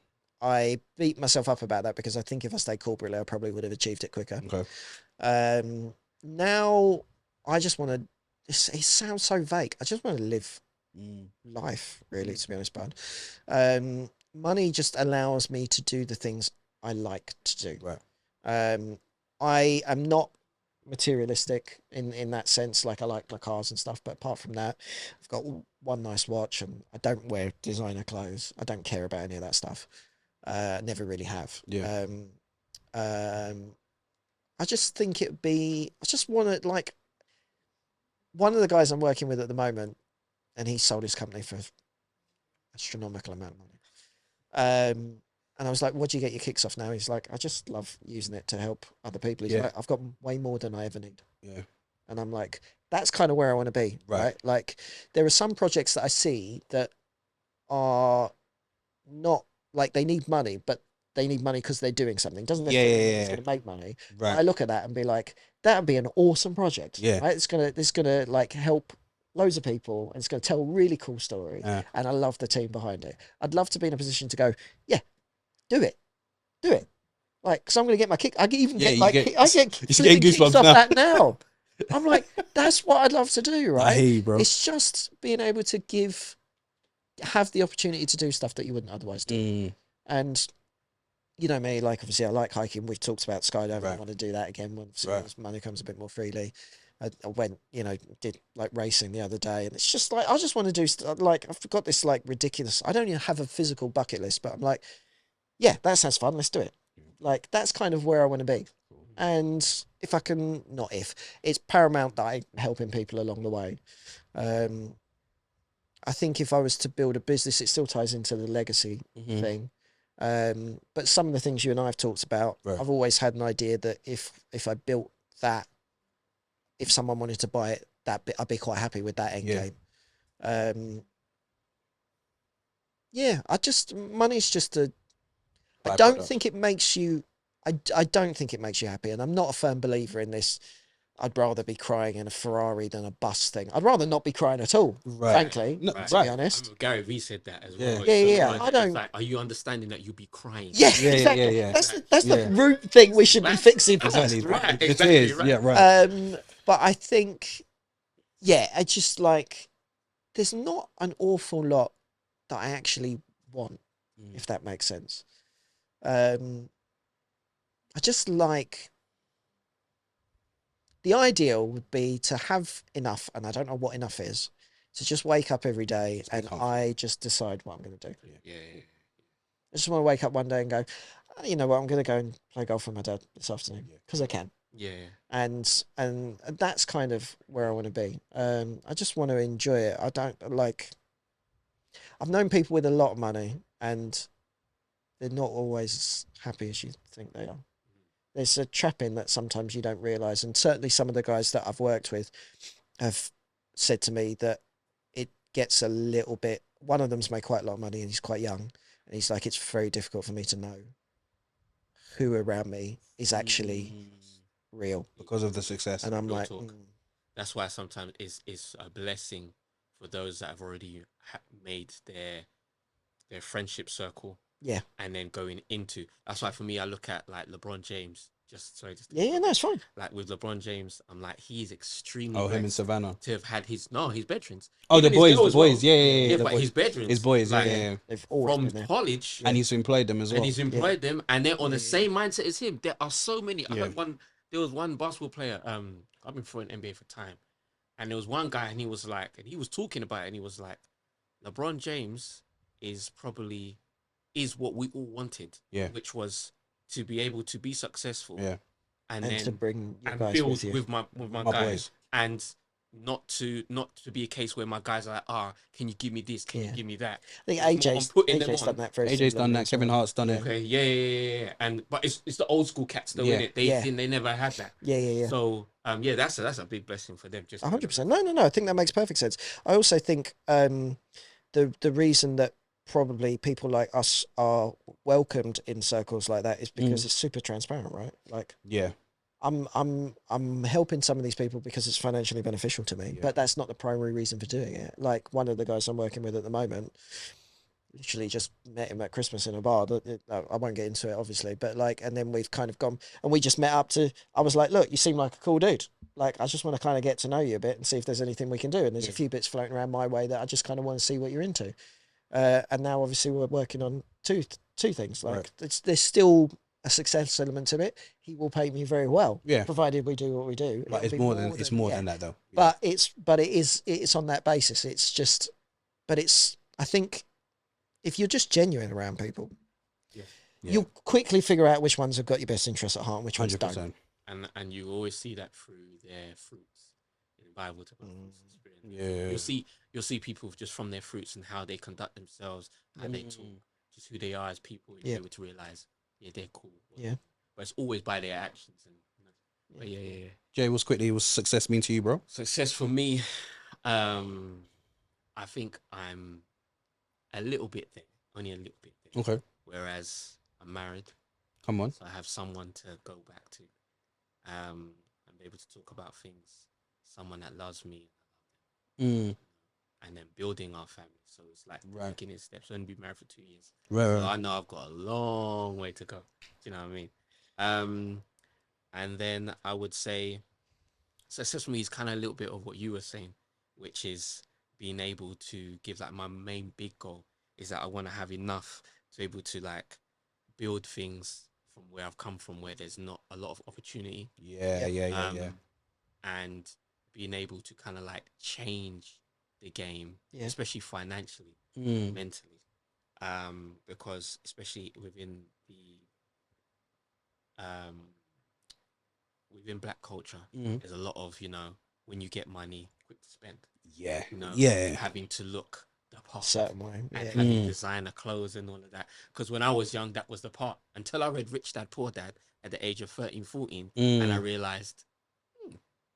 I beat myself up about that because I think if I stayed corporately, I probably would have achieved it quicker. Okay. Now I just want to. It sounds so vague. I just want to live life, really, to be honest, bud. Money just allows me to do the things I like to do. Right. I am not materialistic in that sense. Like, I like my cars and stuff, but apart from that, I've got one nice watch, and I don't wear designer clothes. I don't care about any of that stuff. Never really have. Yeah. I just think it'd be. I just want to, like, one of the guys I'm working with at the moment, and he sold his company for astronomical amount of money. And I was like, what do you get your kicks off now? He's like, I just love using it to help other people. He's like, I've got way more than I ever need. Yeah. And I'm like, that's kind of where I want to be. Right. Like, there are some projects that I see that are not, like, they need money, but they need money because they're doing something. Doesn't necessarily mean it's going to make money. Right. I look at that and be like, that would be an awesome project. Yeah. Right. It's gonna like help loads of people, and it's going to tell a really cool story. And I love the team behind it. I'd love to be in a position to go, yeah, do it. Like, because I'm going to get my kick. I even get like, I get goosebumps off that now. I'm like, that's what I'd love to do, right? I hear you, bro. It's just being able to have the opportunity to do stuff that you wouldn't otherwise do. And you know me, like, obviously I like hiking. We've talked about skydiving. I want to do that again once money comes a bit more freely. I went, did like racing the other day, and it's just like I just want to do like I've got this like ridiculous. I don't even have a physical bucket list, but I'm like, yeah, that sounds fun. Let's do it. Like that's kind of where I want to be. And if I can, not if, it's paramount that I'm helping people along the way. I think if I was to build a business, it still ties into the legacy thing. But some of the things you and I have talked about, I've always had an idea that if I built that, if someone wanted to buy it, I'd be quite happy with that end game. Money's just I don't think it makes you, I don't think it makes you happy. And I'm not a firm believer in this. I'd rather be crying in a Ferrari than a bus thing. I'd rather not be crying at all, frankly, to be honest. Gary Vee said that as well. Yeah. I don't. Like, are you understanding that you'll be crying? Yeah, exactly. Yeah. That's the root thing we should be fixing. Exactly. Right. It is. Right. Yeah, right. But I think, I just like, there's not an awful lot that I actually want, if that makes sense. I just like, the ideal would be to have enough, and I don't know what enough is, to just wake up every day and I just decide what I'm going to do. Yeah. I just want to wake up one day and go, you know what, I'm going to go and play golf with my dad this afternoon because I can. Yeah. And that's kind of where I want to be. I just want to enjoy it. I don't like, I've known people with a lot of money and they're not always as happy as you think they are. There's a trap in that sometimes you don't realise. And certainly some of the guys that I've worked with have said to me that it gets a little bit, one of them's made quite a lot of money and he's quite young. And he's like, it's very difficult for me to know who around me is actually real. Because of the success. And I'm like, that's why sometimes it's a blessing for those that have already made their friendship circle. Yeah. And then going into, that's why for me, I look at like LeBron James. No, it's fine. Like with LeBron James, I'm like, he's extremely. Him in Savannah. To have had his veterans. Oh, the boys, Yeah, but boys. His veterans. His boys, like, They've always from been there. college. And he's employed them as well. And he's employed them, and they're on the same mindset as him. There are so many. I heard there was one basketball player. I've been following NBA for time, and there was one guy, and he was talking about it, and he was like, LeBron James is what we all wanted, which was to be able to be successful, and then to bring your and guys build with my guys, boys. and not to be a case where my guys are like, can you give me this? Can you give me that? I think AJ's done that. AJ's done that. Kevin Hart's done it. Okay, yeah. But it's the old school cats though, innit? They never had that. Yeah. So that's a big blessing for them. Just 100%. No. I think that makes perfect sense. I also think the reason that probably people like us are welcomed in circles like that is because it's super transparent, right? Like, I'm helping some of these people because it's financially beneficial to me, but that's not the primary reason for doing it. Like one of the guys I'm working with at the moment, literally just met him at Christmas in a bar. I won't get into it, obviously, but like, and then we've kind of gone and we just met up I was like, look, you seem like a cool dude. Like, I just want to kind of get to know you a bit and see if there's anything we can do. And there's a few bits floating around my way that I just kind of want to see what you're into. And now obviously we're working on two things. Like there's still a success element to it. He will pay me very well, provided we do what we do. But it's more than that though. But it's on that basis. It's just, I think if you're just genuine around people, you'll quickly figure out which ones have got your best interests at heart and which ones don't. And you always see that through their fruits in the Bible. You'll see people just from their fruits and how they conduct themselves, how they talk, just who they are as people. You'll be able to realize, they're cool. But it's always by their actions. And Jay, what's success mean to you, bro? Success for me, I think I'm a little bit there, only a little bit there. Okay. Whereas I'm married. Come on. So I have someone to go back to. And be able to talk about things. Someone that loves me. And then building our family. So it's like beginning steps. I've only been married for 2 years. So I know I've got a long way to go. Do you know what I mean? And then I would say success for me is kind of a little bit of what you were saying, which is being able to give, like, my main big goal is that I want to have enough to be able to like build things from where I've come from, where there's not a lot of opportunity. Yeah. And being able to kind of like change the game, Yeah. especially financially, mentally, because especially within black culture, there's a lot of, you know, when you get money, quick to spend. Yeah. You know, Yeah. having to look the part Certain way. and having designer clothes and all of that. Because when I was young, that was the part. Until I read Rich Dad Poor Dad at the age of 13, 14, and I realized,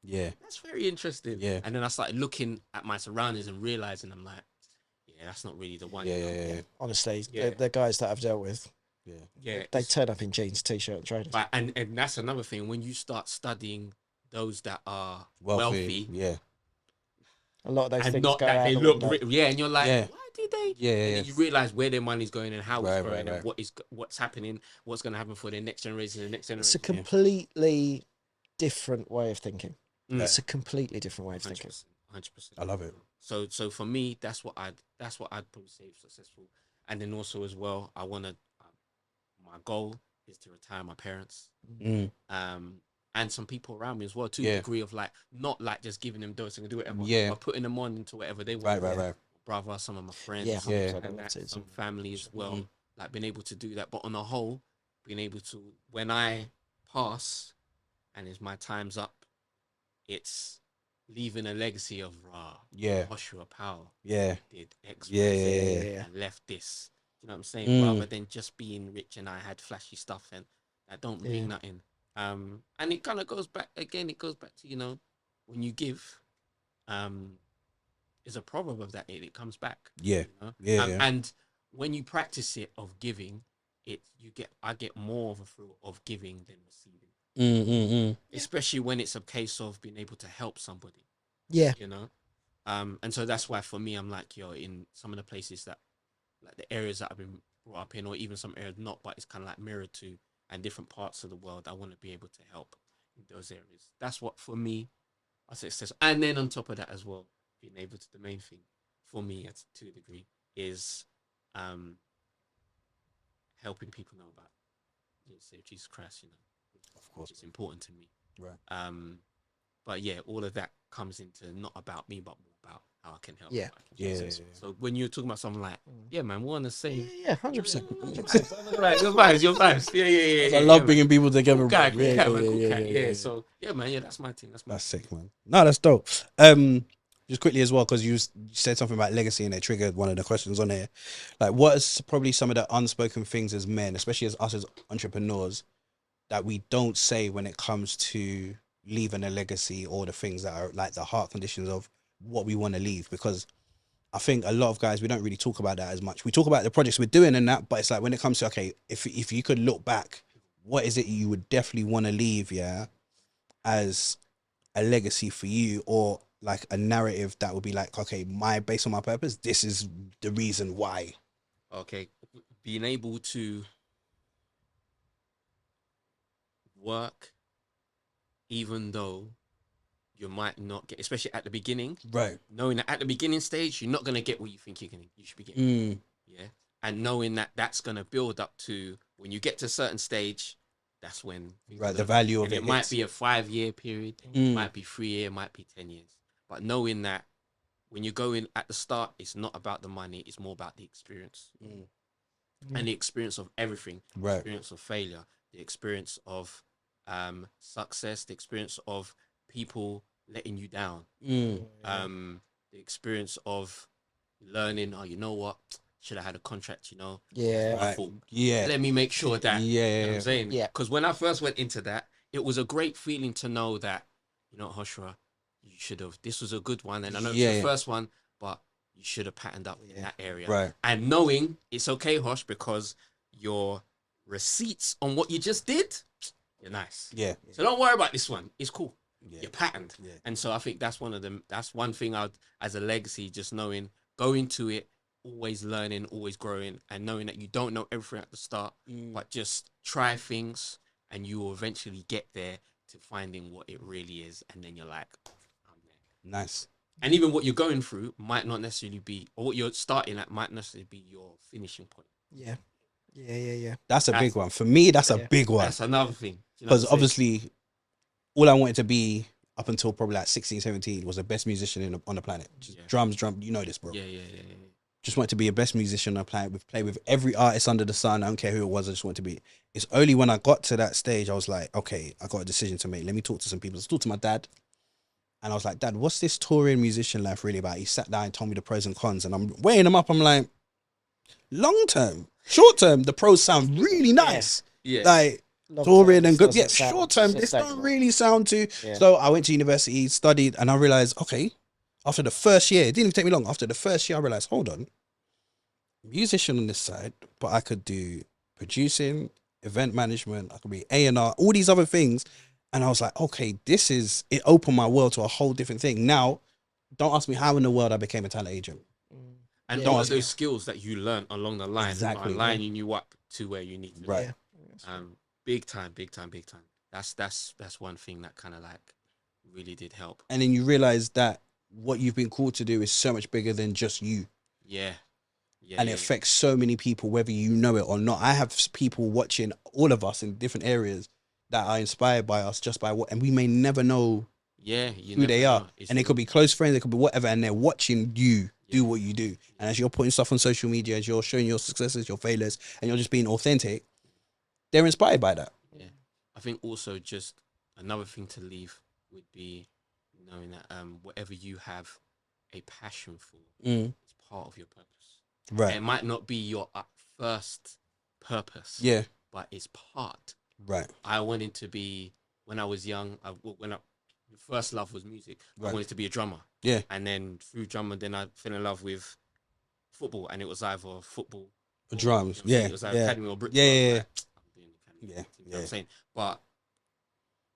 yeah, that's very interesting. Yeah. And then I started looking at my surroundings and realizing, I'm like, yeah, that's not really the one. Yeah. Honestly, the guys that I've dealt with, yeah, they turn up in jeans, t-shirt, and trainers. But and that's another thing. When you start studying those that are wealthy, a lot of those and things not go that out they the look, window. and you're like, why did they? And then you realize where their money's going and how it's going right. and what's happening, what's going to happen for the next generation, It's a completely different way of thinking. It's a completely different way of thinking. 100%. I love it. So for me, that's what I'd probably say successful. And then also as well, I want to. My goal is to retire my parents. And some people around me as well, to a degree of like, not like just giving them dose and do whatever, but putting them on into whatever they want. Right. Brother, some of my friends, and some family as well, like being able to do that. But on the whole, being able to, when I pass and it's my time's up, it's leaving a legacy of Joshua Powell did X, and left this. You know what I'm saying? Rather than just being rich and I had flashy stuff and that don't mean nothing. And it kind of goes back again. It goes back to, you know, when you give, is a proverb of that. It comes back. You know? And when you practice it of giving, I get more of a thrill of giving than receiving. Especially when it's a case of being able to help somebody. Yeah. You know, and so that's why for me, I'm like, in some of the places that, like the areas that I've been brought up in, or even some areas not, but it's kind of like mirrored to, and different parts of the world, I want to be able to help in those areas. That's what, for me, I say success. And then on top of that as well, being able to, the main thing for me, to a degree, is helping people know about, say, Jesus Christ, you know. Of course. It's important to me. Right. But yeah, all of that comes into not about me, but more about how I can help. Yeah. So when you're talking about something like, man, we want to say, 100%. Your vibes. Yeah. I love bringing people together. Cool cat. So man, that's my thing. That's sick, man. No, that's dope. Just quickly as well, because you said something about legacy and it triggered one of the questions on here. Like, what is probably some of the unspoken things as men, especially as us as entrepreneurs, that we don't say when it comes to leaving a legacy, or the things that are like the heart conditions of what we want to leave? Because I think a lot of guys, we don't really talk about that as much. We talk about the projects we're doing and that, but it's like when it comes to, okay, if you could look back, what is it you would definitely want to leave, as a legacy for you, or like a narrative that would be like, okay, based on my purpose, this is the reason why. Okay, being able to work even though you might not get, especially at the beginning, right? Knowing that at the beginning stage, you're not going to get what you think you should be getting. And knowing that that's going to build up to, when you get to a certain stage, that's when, the value of it might be a 5-year period, it might be 3 years, it might be 10 years. But knowing that when you go in at the start, it's not about the money, it's more about the experience. And the experience of everything, the experience of failure, the experience of success, the experience of people letting you down, the experience of learning, you know what, should I had a contract, you know? Let me make sure that, you know what I'm saying? Because when I first went into that, it was a great feeling to know that, you know, Joshua, you should have, this was a good one, and I know it's the first one, but you should have patterned up in that area. And knowing it's okay, Hosh, because your receipts on what you just did, you're nice. So don't worry about this one. It's cool. You're patterned. And so I think that's one of them. That's one thing I'd, as a legacy, just knowing, going to it, always learning, always growing, and knowing that you don't know everything at the start, but just try things and you will eventually get there to finding what it really is. And then you're like, I'm there. Nice. And even what you're going through might not necessarily be, or what you're starting at might necessarily be your finishing point. That's a big one. For me, that's a big one. That's another thing. Because obviously, all I wanted to be, up until probably like 16, 17 was the best musician on the planet. Just drums, you know this, bro. Yeah. Just wanted to be a best musician on the planet. Play with every artist under the sun. I don't care who it was. I just wanted to be. It's only when I got to that stage, I was like, okay, I got a decision to make. Let me talk to some people. Let's talk to my dad. And I was like, Dad, what's this touring musician life really about? He sat down and told me the pros and cons. And I'm weighing them up. I'm like, long term, short term, the pros sound really nice. Yeah. Like, touring and good. Yeah, short term, this don't really sound too. Yeah. So I went to university, studied, and I realized, okay, after the first year, it didn't even take me long. After the first year, I realized, hold on, musician on this side, but I could do producing, event management, I could be A&R, all these other things. And I was like, okay, it opened my world to a whole different thing. Now, don't ask me how in the world I became a talent agent. And all of those skills that you learn along the line are lining you up to where you need to be. Right. Big time. That's one thing that kind of like really did help. And then you realize that what you've been called to do is so much bigger than just you. Yeah. And it affects so many people, whether you know it or not. I have people watching all of us in different areas that are inspired by us just by what, and we may never know who they are. And they could be close friends, they could be whatever, and they're watching you do what you do. And as you're putting stuff on social media, as you're showing your successes, your failures, and you're just being authentic, they're inspired by that. Yeah. I think also just another thing to leave would be knowing that whatever you have a passion for is part of your purpose. Right. It might not be your first purpose. Yeah. But it's part. Right. I wanted to be, when I was young, first love was music. I wanted to be a drummer. Yeah. And then through drummer, then I fell in love with football, and it was either football or drums. You know it was like academy or Brick. Yeah. Like, I'm doing academy. Yeah. You know what I'm saying? But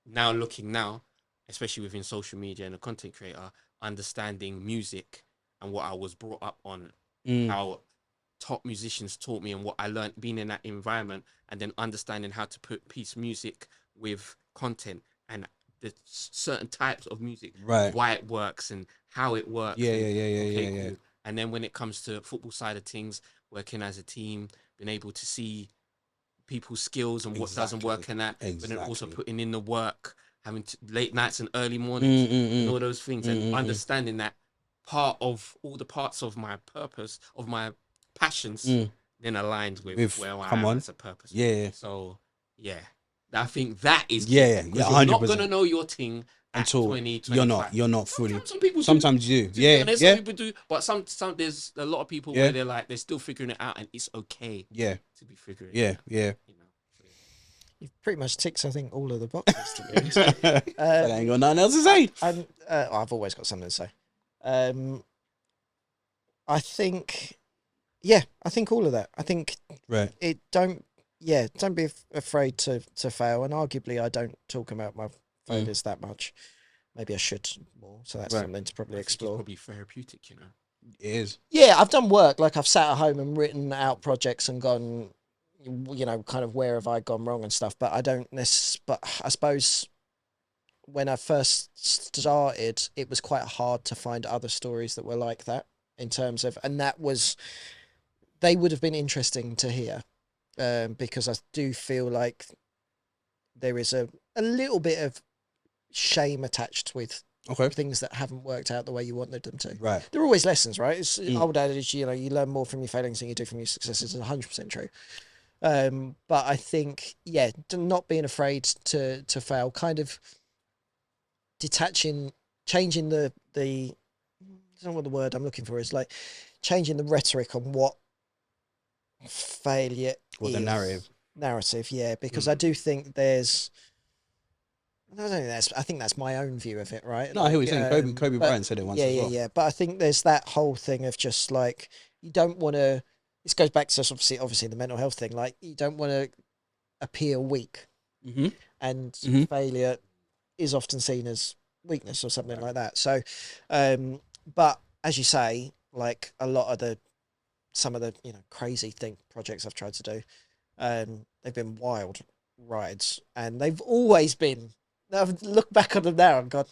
now, especially within social media and a content creator, understanding music and what I was brought up on, how top musicians taught me and what I learned being in that environment, and then understanding how to put piece music with content and the certain types of music, why it works and how it works. Yeah. And then when it comes to football side of things, working as a team, being able to see people's skills and what doesn't work in that, but then also putting in the work, having late nights and early mornings and all those things, and understanding that part of all the parts of my purpose, of my passions, then aligned with where I am as a purpose. Yeah. So, I think that is you're 100%. Not gonna know your thing until 20, 25. You're not fully. Some people do. Sometimes you do. Yeah. Some people do, but some there's a lot of people where they're still figuring it out, and it's okay. Yeah. To be figuring it out. Yeah. You know. You've pretty much ticked, I think, all of the boxes. To be honest. I ain't got nothing else to say. I've always got something to say. I think, I think all of that. I think don't be afraid to fail. And arguably, I don't talk about my failures that much. Maybe I should more. So that's something to probably explore. It's probably therapeutic, you know. It is. Yeah, I've done work. Like I've sat at home and written out projects and gone, kind of where have I gone wrong and stuff. But I don't but I suppose when I first started, it was quite hard to find other stories that were like that in terms of, and they would have been interesting to hear, because I do feel like there is a little bit of shame attached with things that haven't worked out the way you wanted them to. Right. They're always lessons, right? It's old adage, you learn more from your failings than you do from your successes. It's 100% true. But I think, not being afraid to fail, kind of detaching, changing the I don't know what the word I'm looking for is, like changing the rhetoric on what failure is. The narrative, because I do think there's, I think that's my own view of it, right? No, I hear what you're saying. Kobe Bryant said it once as well. Yeah. But I think there's that whole thing of just like, you don't want to, this goes back to obviously the mental health thing, like you don't want to appear weak. And failure is often seen as weakness or something like that. So, but as you say, like a lot of some of the crazy projects I've tried to do, they've been wild rides, and they've always been. I've looked back on them now and gone,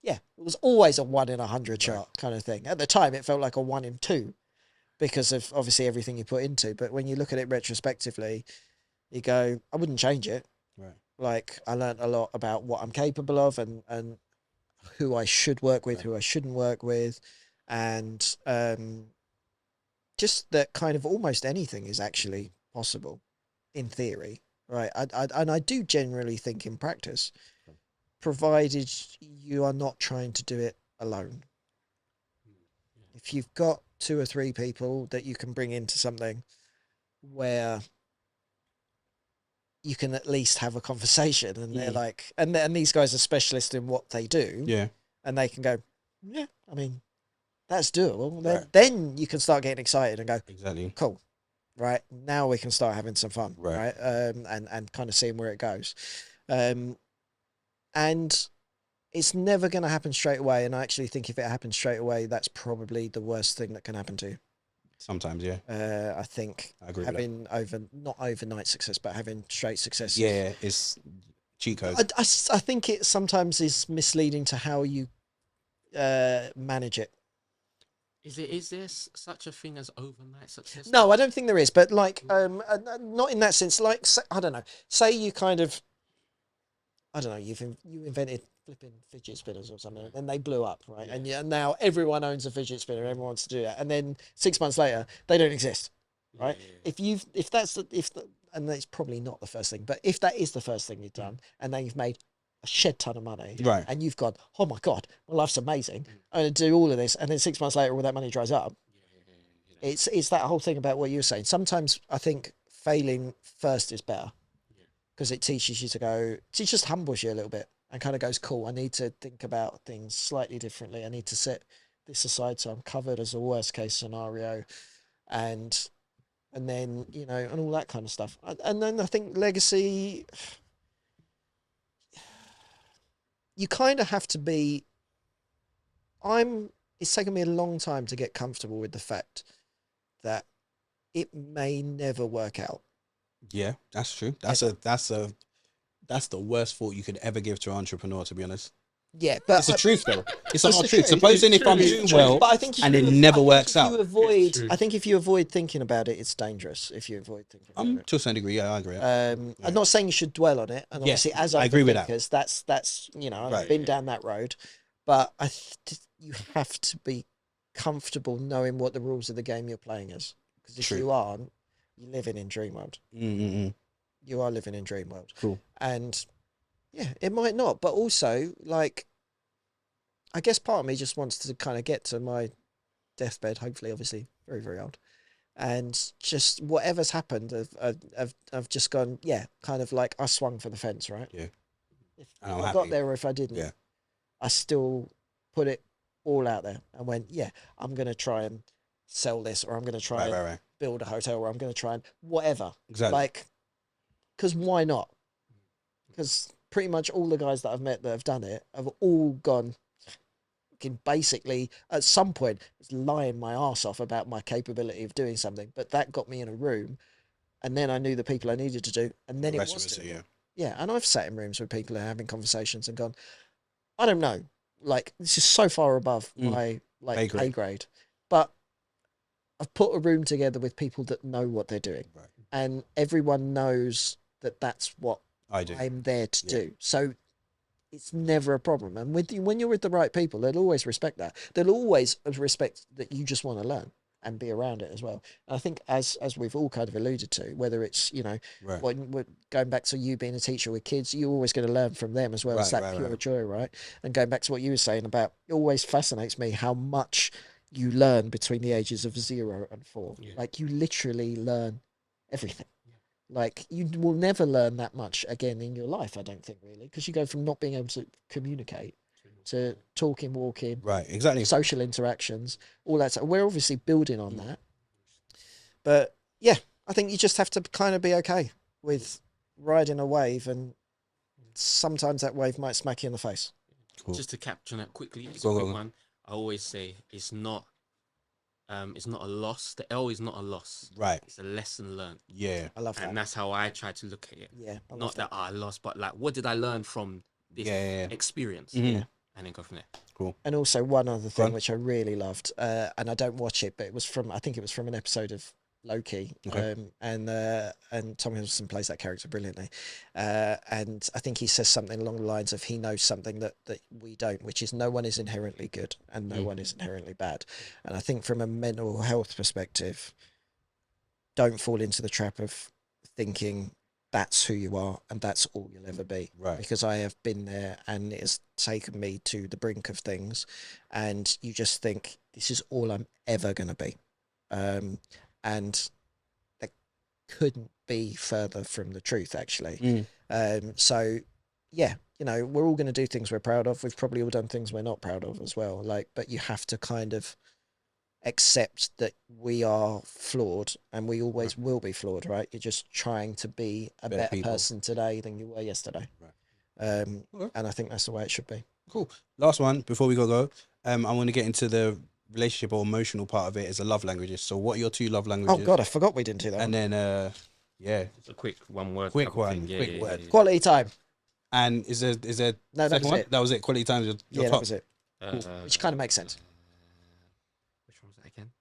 it was always a 1 in 100 shot kind of thing. At the time, it felt like a 1 in 2 because of obviously everything you put into. But when you look at it retrospectively, you go, I wouldn't change it. Right. Like I learned a lot about what I'm capable of, and who I should work with, who I shouldn't work with, and just that kind of almost anything is actually possible in theory, right? And I do generally think in practice, provided you are not trying to do it alone. If you've got 2 or 3 people that you can bring into something where you can at least have a conversation, and they're like, and these guys are specialists in what they do, and they can go, yeah, I mean, that's doable. Then you can start getting excited and go, exactly, cool, right? Now we can start having some fun, right? And kind of seeing where it goes, and it's never going to happen straight away. And I actually think if it happens straight away, that's probably the worst thing that can happen to you. Sometimes, yeah. I think I agree having not overnight success, but having straight success. Yeah, it's cheat code. I think it sometimes is misleading to how you manage it. Is there such a thing as overnight success? No, I don't think there is. But like, not in that sense. Like, I don't know. Say you kind of, I don't know. You invented flipping fidget spinners or something, and they blew up, right? And now everyone owns a fidget spinner. Everyone wants to do that, and then 6 months later, they don't exist, right? And that's probably not the first thing, but if that is the first thing you've done, and then you've made a shed ton of money, right? And you've gone, oh my god, my life's amazing. I'm going to do all of this, and then 6 months later, all that money dries up. It's that whole thing about what you were saying. Sometimes I think failing first is better because it teaches you to go. It just humbles you a little bit and kind of goes, cool, I need to think about things slightly differently. I need to set this aside so I'm covered as a worst case scenario, and then and all that kind of stuff. And then I think legacy, you kind of have to be. It's taken me a long time to get comfortable with the fact that it may never work out. Yeah, that's true. That's the worst thought you could ever give to an entrepreneur, to be honest. Yeah, but it's the truth, though. It's the truth. Supposing if I'm doing well, but I think and it never works out. I think if you avoid thinking about it, it's dangerous. If you avoid thinking about it, to a certain degree, yeah, I agree. I'm not saying you should dwell on it, and obviously, as I agree with that, because that's I've been down that road, but you have to be comfortable knowing what the rules of the game you're playing is, because if you aren't, you're living in dream world. You are living in dream world. Cool. And yeah, it might not, but also, like, I guess part of me just wants to kind of get to my deathbed, hopefully, obviously, very, very old, and just whatever's happened, I've just gone, kind of like I swung for the fence, right? Yeah. If I got there or if I didn't, I still put it all out there and went, I'm going to try and sell this, or I'm going to try and build a hotel, or I'm going to try and whatever. Exactly. Like, because why not? Because pretty much all the guys that I've met that have done it have all gone, basically, at some point, it's lying my arse off about my capability of doing something. But that got me in a room, and then I knew the people I needed to do, and then it was Yeah, and I've sat in rooms with people and having conversations and gone, I don't know, like, this is so far above my pay grade, but I've put a room together with people that know what they're doing, and everyone knows that that's what I'm there to do. So it's never a problem. And when you're with the right people, they'll always respect that. They'll always respect that you just want to learn and be around it as well. And I think as we've all kind of alluded to, whether it's, when we're going back to you being a teacher with kids, you're always going to learn from them as well. It's that pure joy, right? And going back to what you were saying about, it always fascinates me how much you learn between the ages of 0 and 4. Like, you literally learn everything. Like, you will never learn that much again in your life, I don't think, really, because you go from not being able to communicate to talking, walking, exactly, social interactions, all that. So we're obviously building on that, but yeah, I think you just have to kind of be okay with riding a wave, and sometimes that wave might smack you in the face. Cool. Just to capture that quickly, it's a quick one. I always say it's not a loss. The L is not a loss. Right. It's a lesson learned. Yeah. I love that. And that's how I try to look at it. Yeah. Not that I lost, but like, what did I learn from this experience? Yeah. And then go from there. Cool. And also one other thing which I really loved, and I don't watch it, but I think it was from an episode of Loki, Okay. and Tom Hiddleston plays that character brilliantly, and I think he says something along the lines of he knows something that we don't, which is no one is inherently good and no one is inherently bad, and I think from a mental health perspective, don't fall into the trap of thinking that's who you are and that's all you'll ever be. Right. Because I have been there and it has taken me to the brink of things, and you just think this is all I'm ever going to be. And that couldn't be further from the truth, actually. So, yeah, you know, we're all going to do things we're proud of. We've probably all done things we're not proud of as well. Like, but you have to kind of accept that we are flawed and we always will be flawed, right? You're just trying to be a better person today than you were yesterday. Right. And I think that's the way it should be. Cool. Last one before we go. I want to get into the relationship or emotional part of it is the love languages. So what are your 2 love languages? Oh God, I forgot we didn't do that. And then it's a quick one word. Quick one. Quick word. Quality time. And is there no, that was one? it. That was it. Quality time. Your top. That was it. Which kind of makes sense. Which one was that again?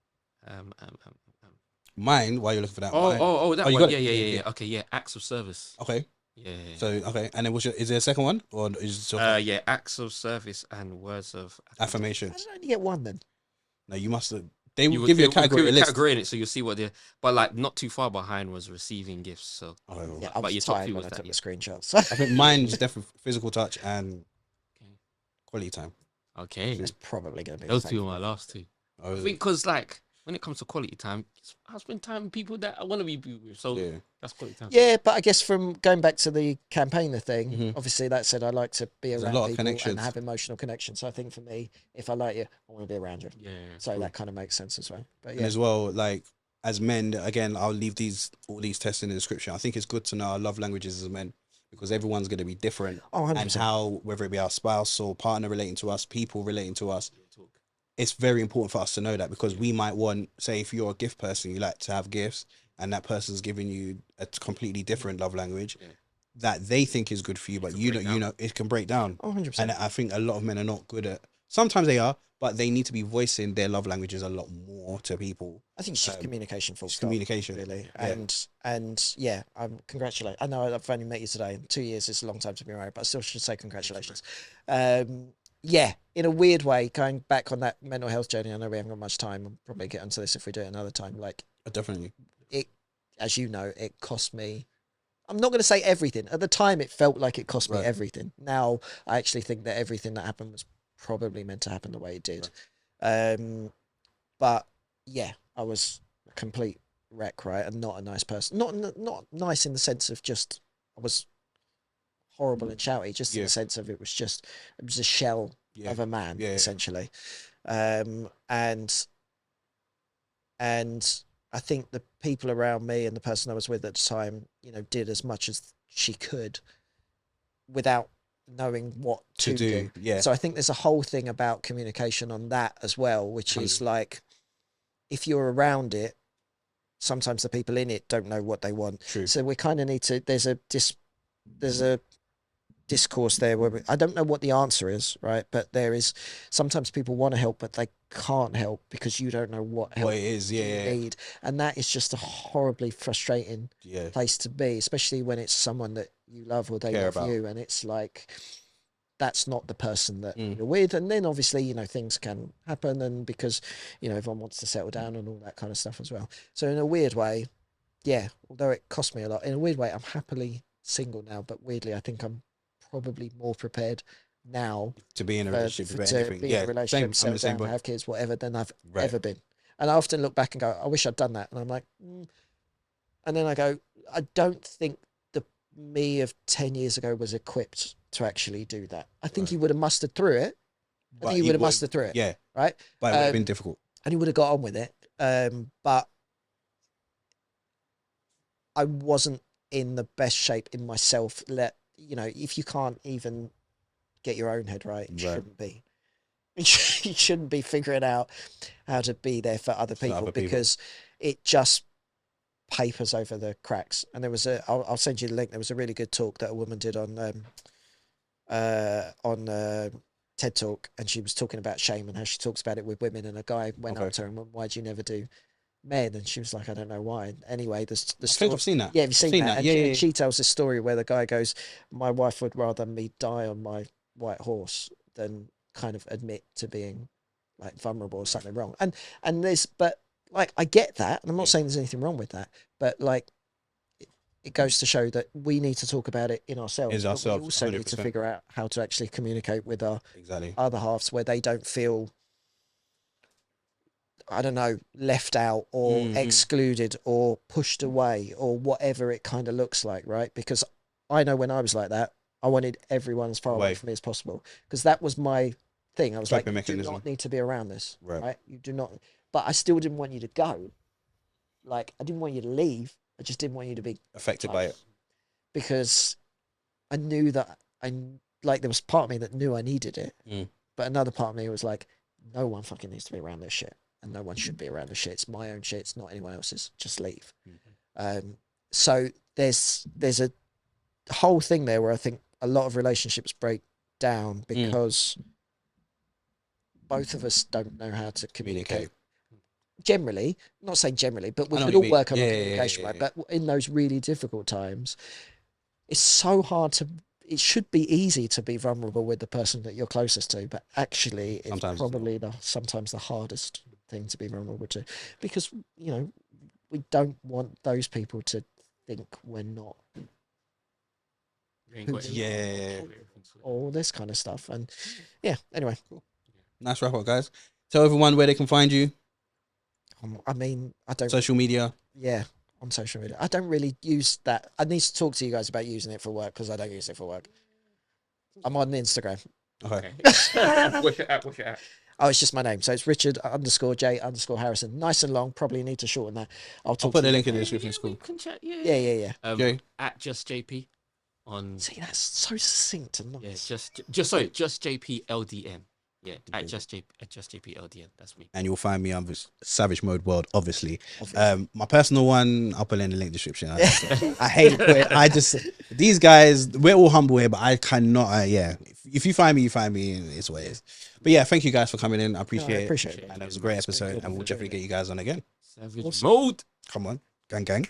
Mine. While you're looking for that. That one. Yeah. Okay, yeah. Acts of service. Okay. Yeah. So okay, and then is there a second one or is it yeah, acts of service and words of affirmation? I don't only get one then. No, you must. They will give you a category list. Category in it, so you'll see what they're. But like, not too far behind was receiving gifts. So yeah, I was tired when I took the screenshots. I think mine's definitely physical touch and quality time. Okay, that's probably going to be those 2 are my last 2. Oh, I think because like when it comes to quality time, I spend time with people that I want to be with. So that's quality time. Yeah, but I guess from going back to the campaigner thing, obviously that said I like to be around people and have emotional connections. So I think for me, if I like you, I want to be around you. Yeah. So that kind of makes sense as well. But and as well, like as men, again, I'll leave all these tests in the description. I think it's good to know our love languages as men because everyone's going to be different. Oh, 100%. And how, whether it be our spouse or partner relating to us, people relating to us. It's very important for us to know that because we might want, say, if you're a gift person, you like to have gifts, and that person's giving you a completely different love language that they think is good for you, but you know, it can break down. Oh, 100%. And I think a lot of men are not good at. Sometimes they are, but they need to be voicing their love languages a lot more to people. I think it's just communication, full stop. Communication, really. And yeah, congratulate. I know I've only met you today, and 2 years is a long time to be married, but I still should say congratulations. Yeah, in a weird way, going back on that mental health journey, I know we haven't got much time. I'll probably get onto this if we do it another time. Like, definitely. It, as you know, it cost me. I'm not going to say everything. At the time, it felt like it cost me everything. Now, I actually think that everything that happened was probably meant to happen the way it did. But yeah, I was a complete wreck, right, and not a nice person. Not nice in the sense of just I was horrible and shouty, just in the sense of it was a shell of a man, essentially. And I think the people around me and the person I was with at the time, you know, did as much as she could without knowing what to do. Yeah. So I think there's a whole thing about communication on that as well, which is like, if you're around it, sometimes the people in it don't know what they want. True. So we kind of need to, there's a discourse there where I don't know what the answer is, right? But there is, sometimes people want to help, but they can't help because you don't know what help it is, you need. And that is just a horribly frustrating place to be, especially when it's someone that you love or they love you. And it's like, that's not the person that you're with. And then obviously, you know, things can happen, and because, you know, everyone wants to settle down and all that kind of stuff as well. So in a weird way, yeah, although it cost me a lot, in a weird way, I'm happily single now, but weirdly, I think I'm probably more prepared now to be in a relationship, settle down, have kids, whatever, than I've ever been. And I often look back and go, I wish I'd done that. And I'm like, and then I go, I don't think the me of 10 years ago was equipped to actually do that. I think he would have mustered through it. I think he would have mustered through it. Yeah. Right. But it would have been difficult. And he would have got on with it. But I wasn't in the best shape in myself. You know, if you can't even get your own head right, you shouldn't be. You shouldn't be figuring out how to be there for other people, because it just papers over the cracks. And there was I'll send you the link. There was a really good talk that a woman did on TED Talk, and she was talking about shame and how she talks about it with women. And a guy went up to her and went, "Why do you never do men, and she was like, I don't know why. Anyway, the I story, think I've seen that. yeah, have you seen that? And, Yeah, and she tells this story where the guy goes, my wife would rather me die on my white horse than kind of admit to being like vulnerable or something wrong. And there's, but like, I get that, and I'm not saying there's anything wrong with that, but like, it goes to show that we need to talk about it in ourselves. But we also 100%. Need to figure out how to actually communicate with our other halves where they don't feel, I don't know, left out or excluded or pushed away or whatever it kind of looks like, right? Because I know when I was like that, I wanted everyone as far away from me as possible, because that was my thing. I was like, you do not need to be around this, right? You do not. But I still didn't want you to go. Like, I didn't want you to leave. I just didn't want you to be affected by it, because I knew that there was part of me that knew I needed it, but another part of me was like, no one fucking needs to be around this shit, and no one should be around this shit. It's my own shit. It's not anyone else's. Just leave. So there's a whole thing there where I think a lot of relationships break down because both of us don't know how to communicate. Generally, not saying generally, but we could all work on communication, right? But in those really difficult times, it's so hard to. It should be easy to be vulnerable with the person that you're closest to, but actually, it's probably sometimes the hardest thing to be vulnerable to, because we don't want those people to think we're not. All this kind of stuff, and anyway, cool. Nice wrap up, guys. Tell everyone where they can find you. I mean, I don't... Social media. Yeah, on social media. I don't really use that. I need to talk to you guys about using it for work, because I don't use it for work. I'm on Instagram. Okay. What's your app? Oh, it's just my name. So it's Richard_J_Harrison. Nice and long. Probably need to shorten that. I'll put the link in the description. Cool. Yeah. At just JP on... See, that's so succinct and nice. Yeah, just JP LDN. Yeah, at just JP LDN. That's me. And you'll find me on Savage Mode World, obviously. My personal one, I'll put it in the link description. I hate it. These guys, we're all humble here, but I cannot. If you find me, you find me, and it's what it is. But yeah, thank you guys for coming in. I appreciate it. And it was a great episode, and we'll definitely get you guys on again. Savage Mode. Come on, gang. Gang.